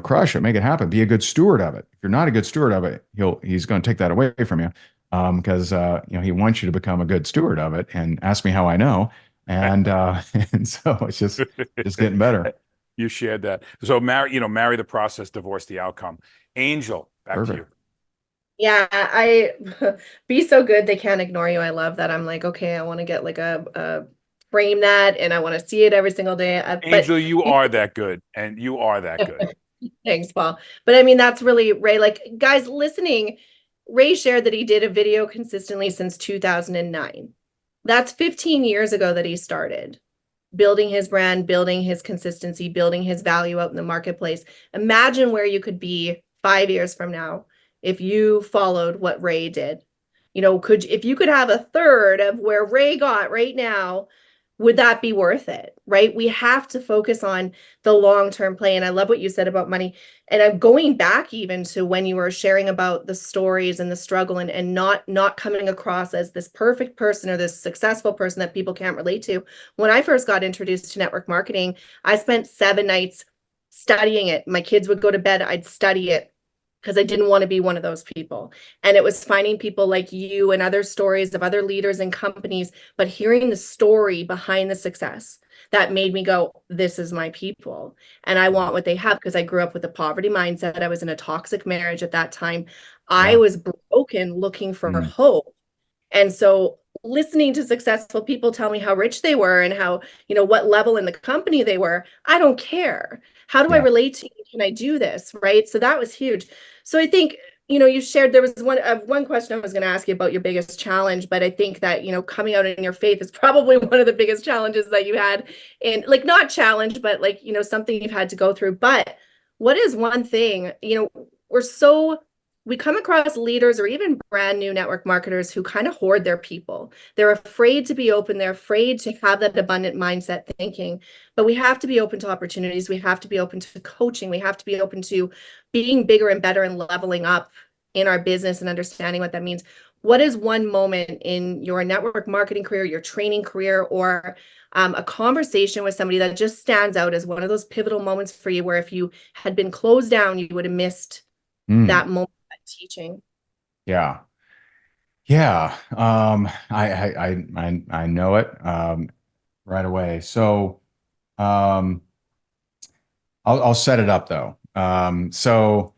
crush it, make it happen. Be a good steward of it. If you're not a good steward of it, he's going to take that away from you, because he wants you to become a good steward of it. And ask me how I know. And and so it's just getting better. You shared that. So marry the process, divorce the outcome. Angel, back to you. Yeah, I be so good they can't ignore you. I love that. I'm like, okay, I want to get like a frame that, and I want to see it every single day. Angel, you are that good, and you are that good. Thanks, Paul. But I mean, that's really Ray. Like, guys listening, Ray shared that he did a video consistently since 2009. That's 15 years ago that he started building his brand, building his consistency, building his value out in the marketplace. Imagine where you could be 5 years from now if you followed what Ray did. If you could have a third of where Ray got right now, would that be worth it? Right? We have to focus on the long-term play. And I love what you said about money. And I'm going back even to when you were sharing about the stories and the struggle, and not coming across as this perfect person or this successful person that people can't relate to. When I first got introduced to network marketing, I spent 7 nights studying it. My kids would go to bed, I'd study it, because I didn't want to be one of those people. And it was finding people like you and other stories of other leaders and companies, but hearing the story behind the success that made me go, this is my people. And I want what they have, because I grew up with a poverty mindset. I was in a toxic marriage at that time. I was broken, looking for hope. And so listening to successful people tell me how rich they were and how, what level in the company they were, I don't care. How do I relate to you? Can I do this? Right? So that was huge. So I think, you shared, there was one question I was going to ask you about your biggest challenge, but I think that, coming out in your faith is probably one of the biggest challenges that you had, and like, not challenge, but like, something you've had to go through. But what is one thing, we come across leaders or even brand new network marketers who kind of hoard their people. They're afraid to be open. They're afraid to have that abundant mindset thinking. But we have to be open to opportunities. We have to be open to coaching. We have to be open to being bigger and better and leveling up in our business and understanding what that means. What is one moment in your network marketing career, your training career, or a conversation with somebody that just stands out as one of those pivotal moments for you, where if you had been closed down, you would have missed that moment? Teaching. Yeah. I know it right away. So I'll set it up though. So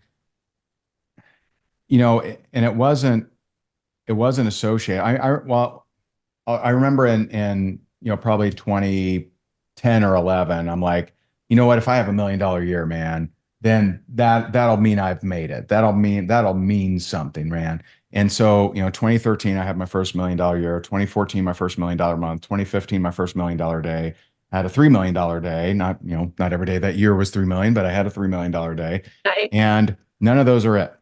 and it wasn't associated. I remember in probably 2010 or 11, I'm like, you know what, if I have $1 million year, man, then that'll mean I've made it. That'll mean something, man. And so, 2013, I had my first $1 million year. 2014, my first $1 million month. 2015, my first $1 million day. I had a $3 million day. Not every day that year was 3 million, but I had a $3 million day. Nice. And none of those are it.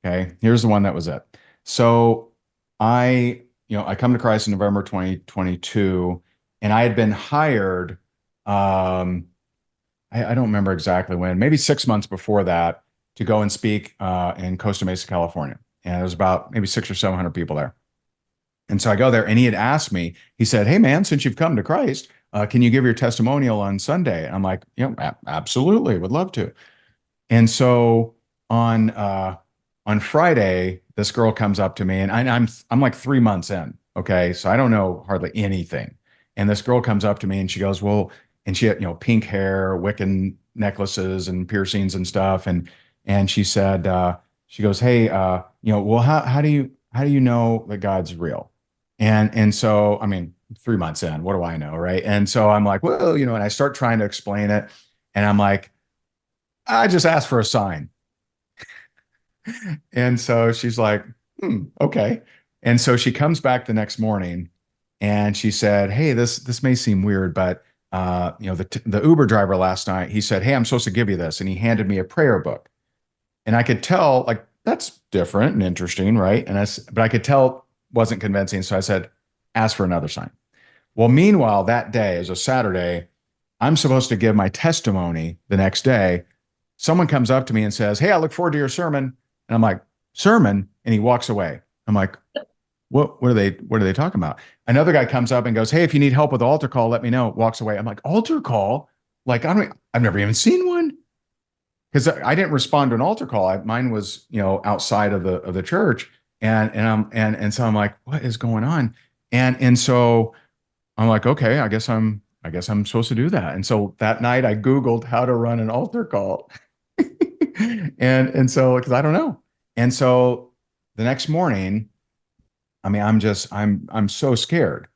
Okay. Here's the one that was it. So I come to Christ in November 2022, and I had been hired. I don't remember exactly when, maybe 6 months before that, to go and speak in Costa Mesa, California. And there was about maybe 600 or 700 people there. And so I go there, and he had asked me, he said, "Hey man, since you've come to Christ, can you give your testimonial on Sunday?" And I'm like, absolutely, would love to. And so on on Friday, this girl comes up to me, and I'm like 3 months in. Okay. So I don't know hardly anything. And this girl comes up to me and she goes, well, and she had, pink hair, Wiccan necklaces and piercings and stuff. And she said, she goes, "Hey, well, how do you know that God's real?" And so, I mean, 3 months in, what do I know, right? And so I'm like, well, and I start trying to explain it, and I'm like, I just asked for a sign. And so she's like, okay. And so she comes back the next morning and she said, "Hey, this may seem weird, but the Uber driver last night, he said, 'Hey, I'm supposed to give you this.' And he handed me a prayer book." And I could tell, like, that's different and interesting, right? But I could tell it wasn't convincing. So I said, "Ask for another sign." Well, meanwhile, that day is a Saturday. I'm supposed to give my testimony the next day. Someone comes up to me and says, "Hey, I look forward to your sermon." And I'm like, "Sermon?" And he walks away. I'm like, what are they talking about? Another guy comes up and goes, "Hey, if you need help with the altar call, let me know." Walks away. I'm like, "Altar call? Like, I've never even seen one." Because I didn't respond to an altar call. Mine was, outside of the church. So I'm like, what is going on? And so I'm like, okay, I guess I'm supposed to do that. And so that night I Googled how to run an altar call. And so, because I don't know. And so the next morning, I mean, I'm so scared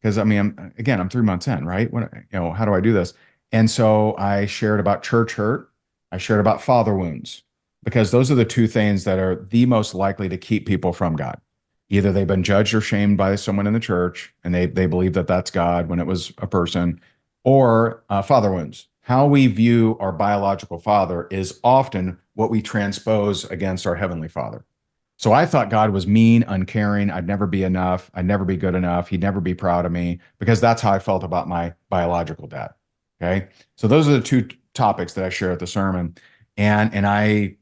because I mean, I'm 3 months in, right? How do I do this? And so I shared about church hurt. I shared about father wounds, because those are the two things that are the most likely to keep people from God. Either they've been judged or shamed by someone in the church, and they believe that that's God when it was a person, or father wounds. How we view our biological father is often what we transpose against our heavenly father. So I thought God was mean, uncaring. I'd never be enough. I'd never be good enough. He'd never be proud of me, because that's how I felt about my biological dad. Okay. So those are the two topics that I share at the sermon. And I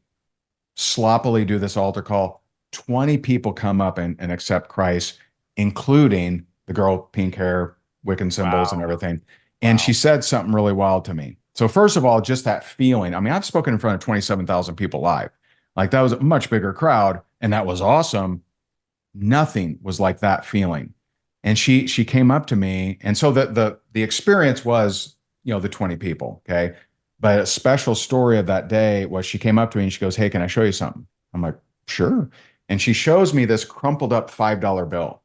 sloppily do this altar call. 20 people come up and accept Christ, including the girl, pink hair, Wiccan symbols and Wow. everything. And Wow. she said something really wild to me. So first of all, just that feeling. I mean, I've spoken in front of 27,000 people live. Like, that was a much bigger crowd, and that was awesome. Nothing was like that feeling. And she came up to me, and so the experience was, the 20 people, okay? But a special story of that day was she came up to me and she goes, "Hey, can I show you something?" I'm like, "Sure." And she shows me this crumpled up $5 bill.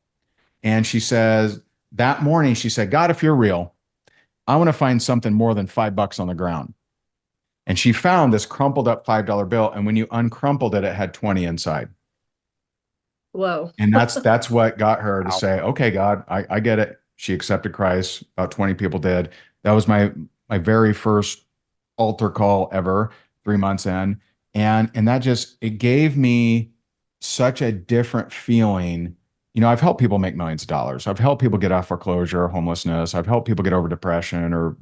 And she says, that morning, she said, "God, if you're real, I want to find something more than $5 on the ground." And she found this crumpled up $5 bill. And when you uncrumpled it, it had 20 inside. Whoa. And that's what got her to Wow. say, "Okay, God, I get it." She accepted Christ. About 20 people did. That was my very first altar call ever, 3 months in. And that just, it gave me such a different feeling. I've helped people make millions of dollars. I've helped people get off foreclosure, homelessness. I've helped people get over depression or,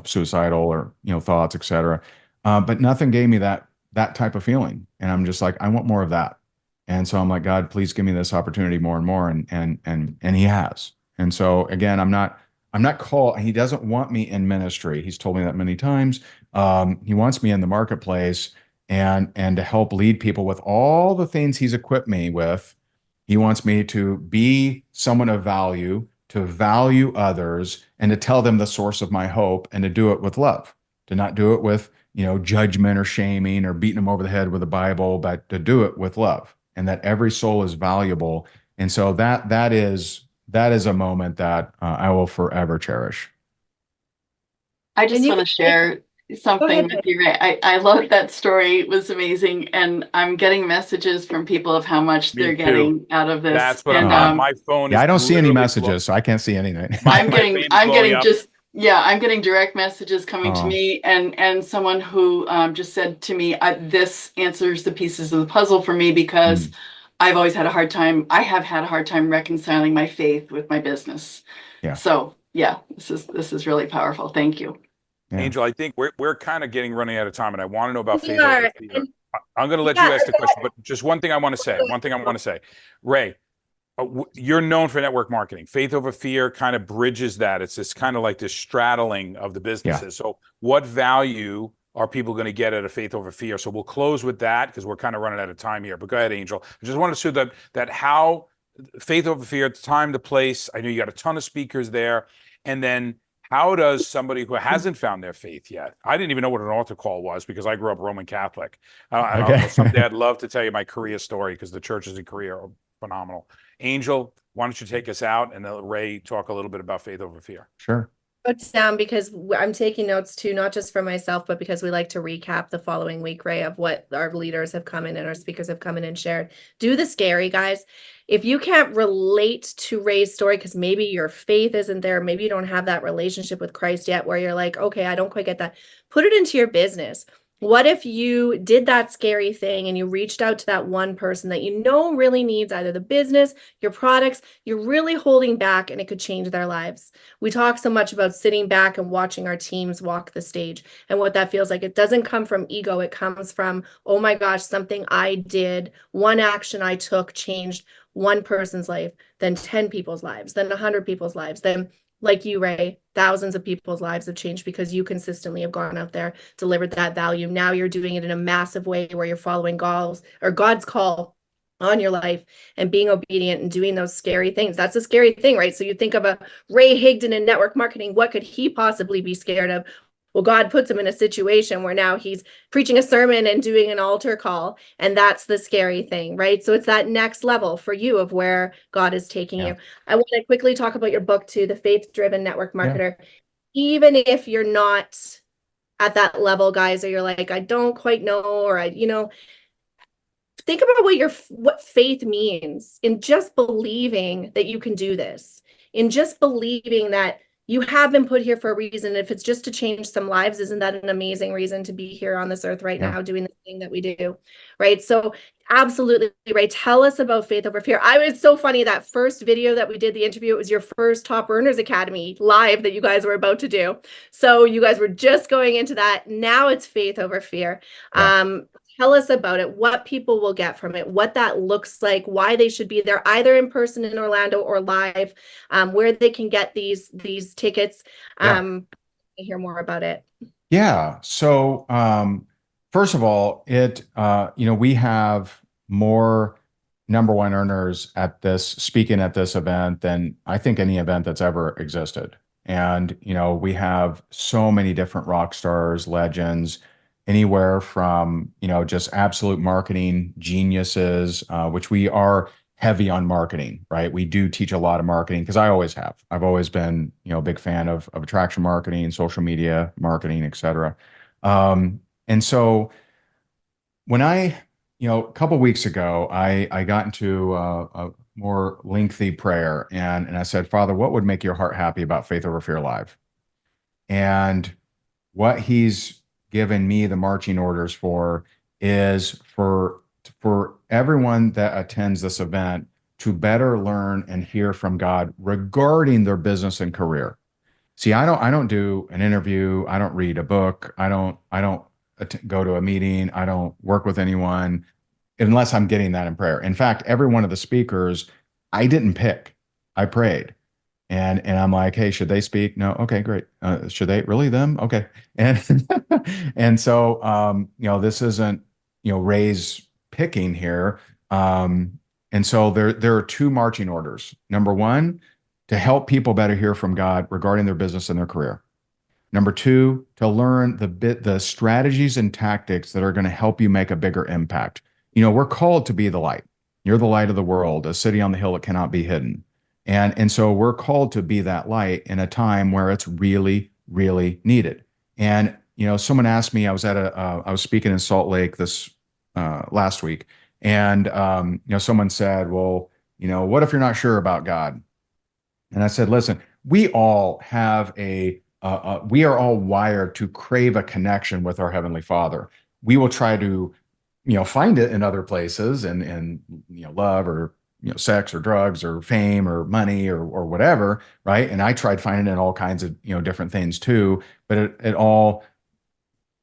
suicidal or, thoughts, etc. But nothing gave me that type of feeling. And I'm just like, I want more of that. And so I'm like, "God, please give me this opportunity more and more." And he has. And so again, I'm not called. He doesn't want me in ministry. He's told me that many times. He wants me in the marketplace and to help lead people with all the things he's equipped me with. He wants me to be someone of value, to value others, and to tell them the source of my hope, and to do it with love, to not do it with, judgment or shaming or beating them over the head with the Bible, but to do it with love, and that every soul is valuable. And so that is a moment that I will forever cherish. I just And you want to can take, share. something with you, Ray. I love that story. It was amazing. And I'm getting messages from people of how much Me they're too. getting out of this. That's what And my phone Yeah, is I don't see any literally messages, so I can't see anything. my flame is I'm blowing getting up. just, yeah, I'm getting direct messages coming to Oh, me, and someone who just said to me, this answers the pieces of the puzzle for me because mm, I've always had a hard time. I have had a hard time reconciling my faith with my business. yeah, So yeah, this is really powerful. Thank you. yeah. Angel, I think we're kind of running out of time, and I want to know about We faith over are. fear. And I'm going to let yeah, you ask the question, but just one thing I want to say. One thing I want to say, Ray. You're known for network marketing. Faith over fear kind of bridges that. It's this kind of like this straddling of the Yeah. businesses. So, what value are people going to get out of faith over fear? So, we'll close with that because we're kind of running out of time here. But go ahead, Angel. I just wanted to show that how faith over fear, time to place. I know you got a ton of speakers there, and then how does somebody who hasn't found their faith yet? I didn't even know what an altar call was because I grew up Roman Catholic. Okay. Someday I'd love to tell you my Korea story because the churches in Korea are phenomenal. Angel, why don't you take us out and let Ray talk a little bit about faith over fear? Sure. Notes down because I'm taking notes too, not just for myself, but because we like to recap the following week, Ray, of what our leaders have come in and our speakers have come in and shared. Do the scary, guys. If you can't relate to Ray's story, because maybe your faith isn't there, maybe you don't have that relationship with Christ yet, where you're like, okay, I don't quite get that. Put it into your business. What if you did that scary thing and you reached out to that one person that you know really needs either the business, your products, you're really holding back and it could change their lives. We talk so much about sitting back and watching our teams walk the stage and what that feels like. It doesn't come from ego. It comes from, oh my gosh, something I did, one action I took changed one person's life, then 10 people's lives, then 100 people's lives, then like you, Ray, thousands of people's lives have changed because you consistently have gone out there, delivered that value. Now you're doing it in a massive way where you're following God's call on your life and being obedient and doing those scary things. That's a scary thing, right? So you think of a Ray Higdon in network marketing. What could he possibly be scared of? Well, God puts him in a situation where now he's preaching a sermon and doing an altar call. And that's the scary thing, right? So it's that next level for you of where God is taking you. I want to quickly talk about your book too, The Faith-Driven Network Marketer. Even if you're not at that level, guys, or you're like, I don't quite know, or think about what faith means in just believing that you can do this, in just believing that you have been put here for a reason. If it's just to change some lives, isn't that an amazing reason to be here on this earth right now doing the thing that we do, right? So absolutely, Ray, tell us about faith over fear. It's so funny, that first video that we did, the interview, it was your first Top Earners Academy live that you guys were about to do. So you guys were just going into that. Now it's faith over fear. Tell us about it, what people will get from it, what that looks like, why they should be there, either in person in Orlando or live, where they can get these tickets. Hear more about it. Yeah. So, first of all, we have more number one earners speaking at this event than I think any event that's ever existed. And, we have so many different rock stars, legends, anywhere from, just absolute marketing geniuses, which we are heavy on marketing, right? We do teach a lot of marketing because I always have. I've always been, a big fan of attraction marketing, social media marketing, et cetera. And so when a couple weeks ago, I got into a more lengthy prayer and I said, Father, what would make your heart happy about Faith Over Fear Live? And what he's given me the marching orders for is for everyone that attends this event to better learn and hear from God regarding their business and career. See, I don't do an interview. I don't read a book. I don't go to a meeting. I don't work with anyone unless I'm getting that in prayer. In fact, every one of the speakers, I didn't pick. I prayed. And I'm like, hey, should they speak? No. Okay, great. Should they really them? Okay. And and so this isn't Ray's picking here. And so there are two marching orders. Number one, to help people better hear from God regarding their business and their career. Number two, to learn the strategies and tactics that are going to help you make a bigger impact. We're called to be the light. You're the light of the world, a city on the hill that cannot be hidden. And so we're called to be that light in a time where it's really, really needed. And someone asked me, I was speaking in Salt Lake this last week, and someone said, well, what if you're not sure about God? And I said, listen, we all have we are all wired to crave a connection with our Heavenly Father. We will try to, find it in other places and love or, sex or drugs or fame or money or whatever, right? And I tried finding it in all kinds of, different things too, but it all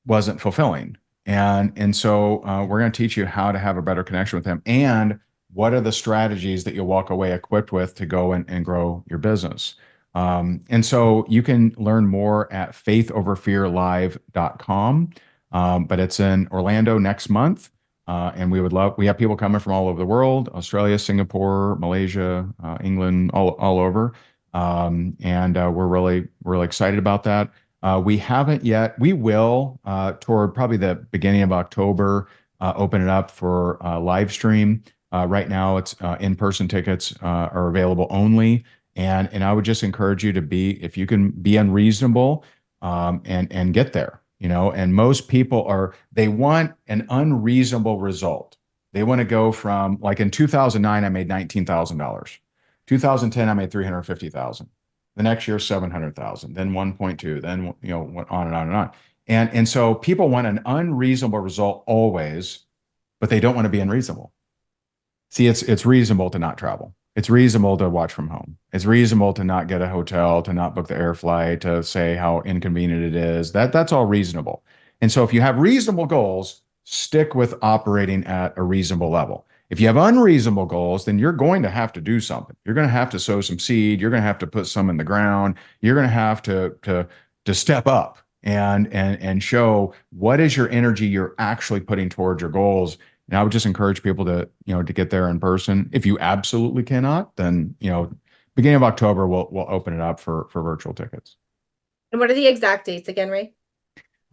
wasn't fulfilling. And so we're going to teach you how to have a better connection with Him, and what are the strategies that you'll walk away equipped with to go and grow your business. And so you can learn more at faithoverfearlive.com. But it's in Orlando next month. And we have people coming from all over the world, Australia, Singapore, Malaysia, England, all over. And we're really, really excited about that. We haven't yet. We will, toward probably the beginning of October, open it up for live stream. Right now, it's in-person tickets are available only. And I would just encourage you to if you can be unreasonable, and get there, and most people they want an unreasonable result. They want to go from, like, in 2009, I made $19,000. 2010, I made $350,000. The next year, 700,000, then 1.2, then, went on and on and on. And so people want an unreasonable result always, but they don't want to be unreasonable. See, it's reasonable to not travel. It's reasonable to watch from home. It's reasonable to not get a hotel, to not book the air flight, to say how inconvenient it is. That's all reasonable. And so if you have reasonable goals, stick with operating at a reasonable level. If you have unreasonable goals, then you're going to have to do something. You're going to have to sow some seed. You're going to have to put some in the ground. You're going to have to step up and show what is your energy you're actually putting towards your goals. And I would just encourage people to get there in person. If you absolutely cannot, then, beginning of October, we'll open it up for virtual tickets. And what are the exact dates again, Ray?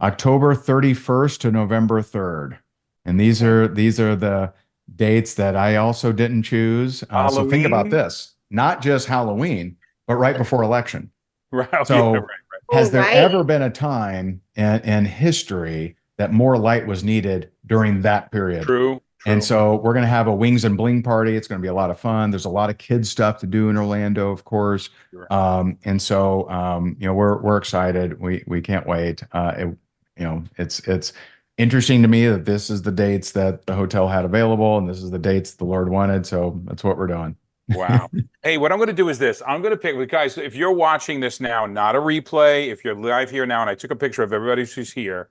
October 31st to November 3rd. And these are the dates that I also didn't choose. So think about this, not just Halloween, but right before election. Right. So right. has there ever been a time in history that more light was needed during that period? True. And so we're going to have a wings and bling party. It's going to be a lot of fun. There's a lot of kids stuff to do in Orlando, of course. Sure. And so, we're excited. We can't wait. It's interesting to me that this is the dates that the hotel had available, and this is the dates the Lord wanted. So that's what we're doing. Wow. Hey, what I'm going to do is this. I'm going to pick, guys, if you're watching this now, not a replay, if you're live here now, and I took a picture of everybody who's here,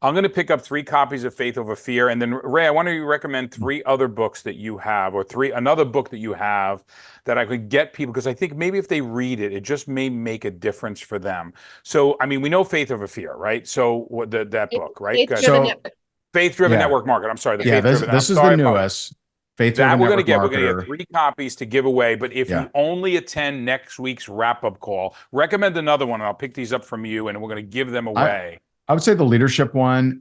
I'm going to pick up 3 copies of Faith Over Fear. And then, Ray, I want to recommend 3 other books that you have, or another book that you have that I could get people, because I think maybe if they read it, it just may make a difference for them. So, I mean, we know Faith Over Fear, right? So that book, right? Faith-Driven Network Marketer. I'm sorry. This is the newest. That we're going to get 3 copies to give away. But if you only attend next week's wrap-up call, recommend another one, and I'll pick these up from you, and we're going to give them away. I would say the leadership one.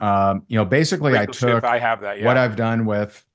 Basically, I took what I've done with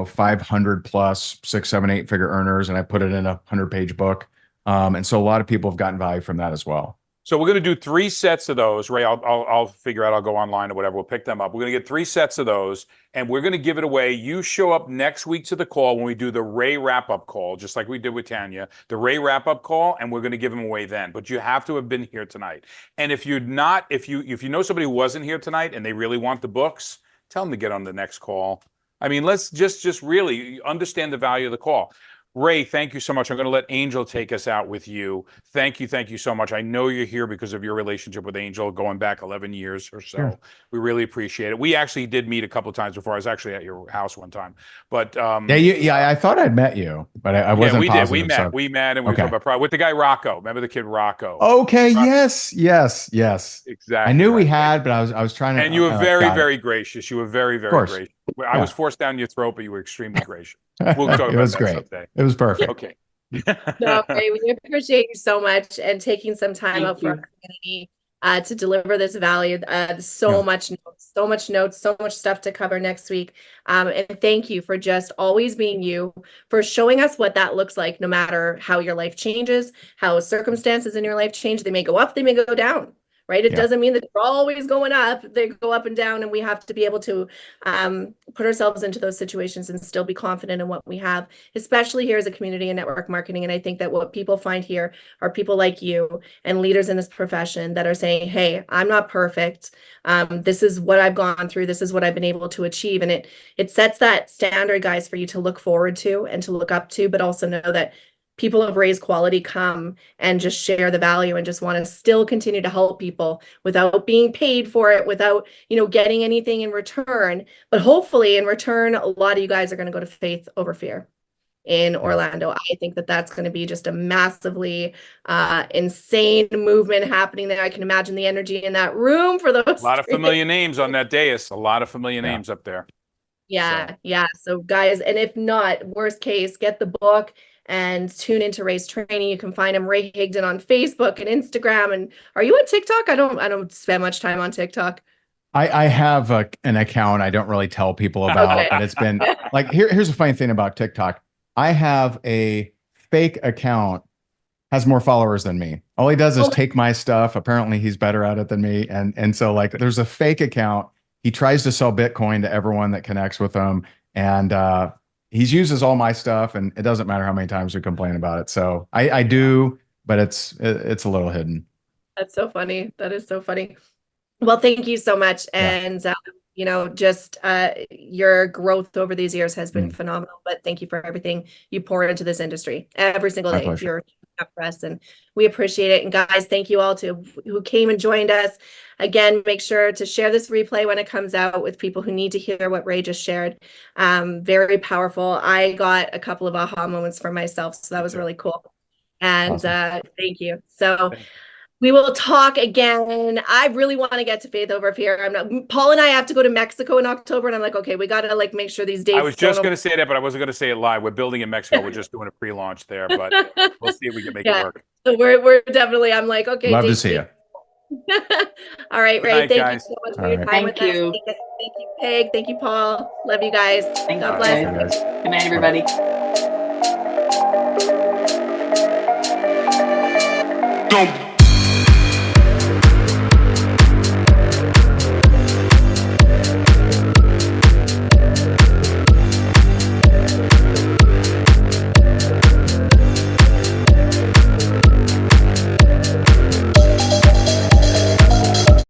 500 plus 6, 7, 8 figure earners, and I put it in a 100-page book. And so a lot of people have gotten value from that as well. So we're going to do 3 sets of those. Ray, I'll figure out. I'll go online or whatever. We'll pick them up. We're going to get 3 sets of those, and we're going to give it away. You show up next week to the call when we do the Ray wrap-up call, just like we did with Tanya, the Ray wrap-up call, and we're going to give them away then. But you have to have been here tonight. And if you're not, if you know somebody who wasn't here tonight and they really want the books, tell them to get on the next call. I mean, let's just really understand the value of the call. Ray, thank you so much. I'm going to let Angel take us out with you. Thank you so much. I know you're here because of your relationship with Angel going back 11 years or so. Sure. We really appreciate it. We actually did meet a couple of times before. I was actually at your house one time. But I thought I'd met you, but I wasn't positive. We met, and we talked about with the guy Rocco. Remember the kid Rocco? Okay, Rocco. Yes. Exactly. I knew we had, but I was trying to. And you were very gracious. You were very gracious. I was forced down your throat, but you were extremely gracious. We'll talk about that someday. It was perfect. Okay. No, Ray, we appreciate you so much and taking some time out for our community to deliver this value. So much notes, so much stuff to cover next week. And thank you for just always being you, for showing us what that looks like, no matter how your life changes, how circumstances in your life change. They may go up, they may go down, right? It Yeah. doesn't mean that they're always going up. They go up and down, and we have to be able to put ourselves into those situations and still be confident in what we have, especially here as a community in network marketing. And I think that what people find here are people like you and leaders in this profession that are saying, hey, I'm not perfect. This is what I've gone through. This is what I've been able to achieve. And it sets that standard, guys, for you to look forward to and to look up to, but also know that people of Ray's quality come and just share the value and just want to still continue to help people without being paid for it, without, getting anything in return. But hopefully in return, a lot of you guys are going to go to Faith Over Fear in Orlando. I think that that's going to be just a massively insane movement happening there. I can imagine the energy in that room for those. A lot of familiar names on that dais. A lot of familiar names up there. Yeah. So guys, and if not, worst case, get the book and tune into Ray's training. You can find him, Ray Higdon, on Facebook and Instagram. And are you on TikTok? I don't spend much time on TikTok. I have an account I don't really tell people about, Okay. but it's been like, here's a funny thing about TikTok. I have a fake account, has more followers than me. All he does is take my stuff. Apparently he's better at it than me. And so like there's a fake account. He tries to sell Bitcoin to everyone that connects with him. And he uses all my stuff, and it doesn't matter how many times we complain about it. So I do, but it's a little hidden. That's so funny. That is so funny. Well, thank you so much. And, just your growth over these years has been phenomenal, but thank you for everything you pour into this industry every single day. You're up for us, and we appreciate it. And guys, thank you all who came and joined us. Again, make sure to share this replay when it comes out with people who need to hear what Ray just shared. Very powerful. I got a couple of aha moments for myself, so that was really cool. And awesome. Thank you. So we will talk again. I really want to get to Faith Over Fear. Paul and I have to go to Mexico in October, and I'm like, okay, we got to make sure these dates. I was just going to say that, but I wasn't going to say it live. We're building in Mexico. We're just doing a pre-launch there, but we'll see if we can make it work. So we're definitely, I'm like, okay. Love to see you. All right, Ray. Thank you so much for your time with us. Thank you, Peg. Thank you, Paul. Love you guys. God bless. Good night, everybody. Don't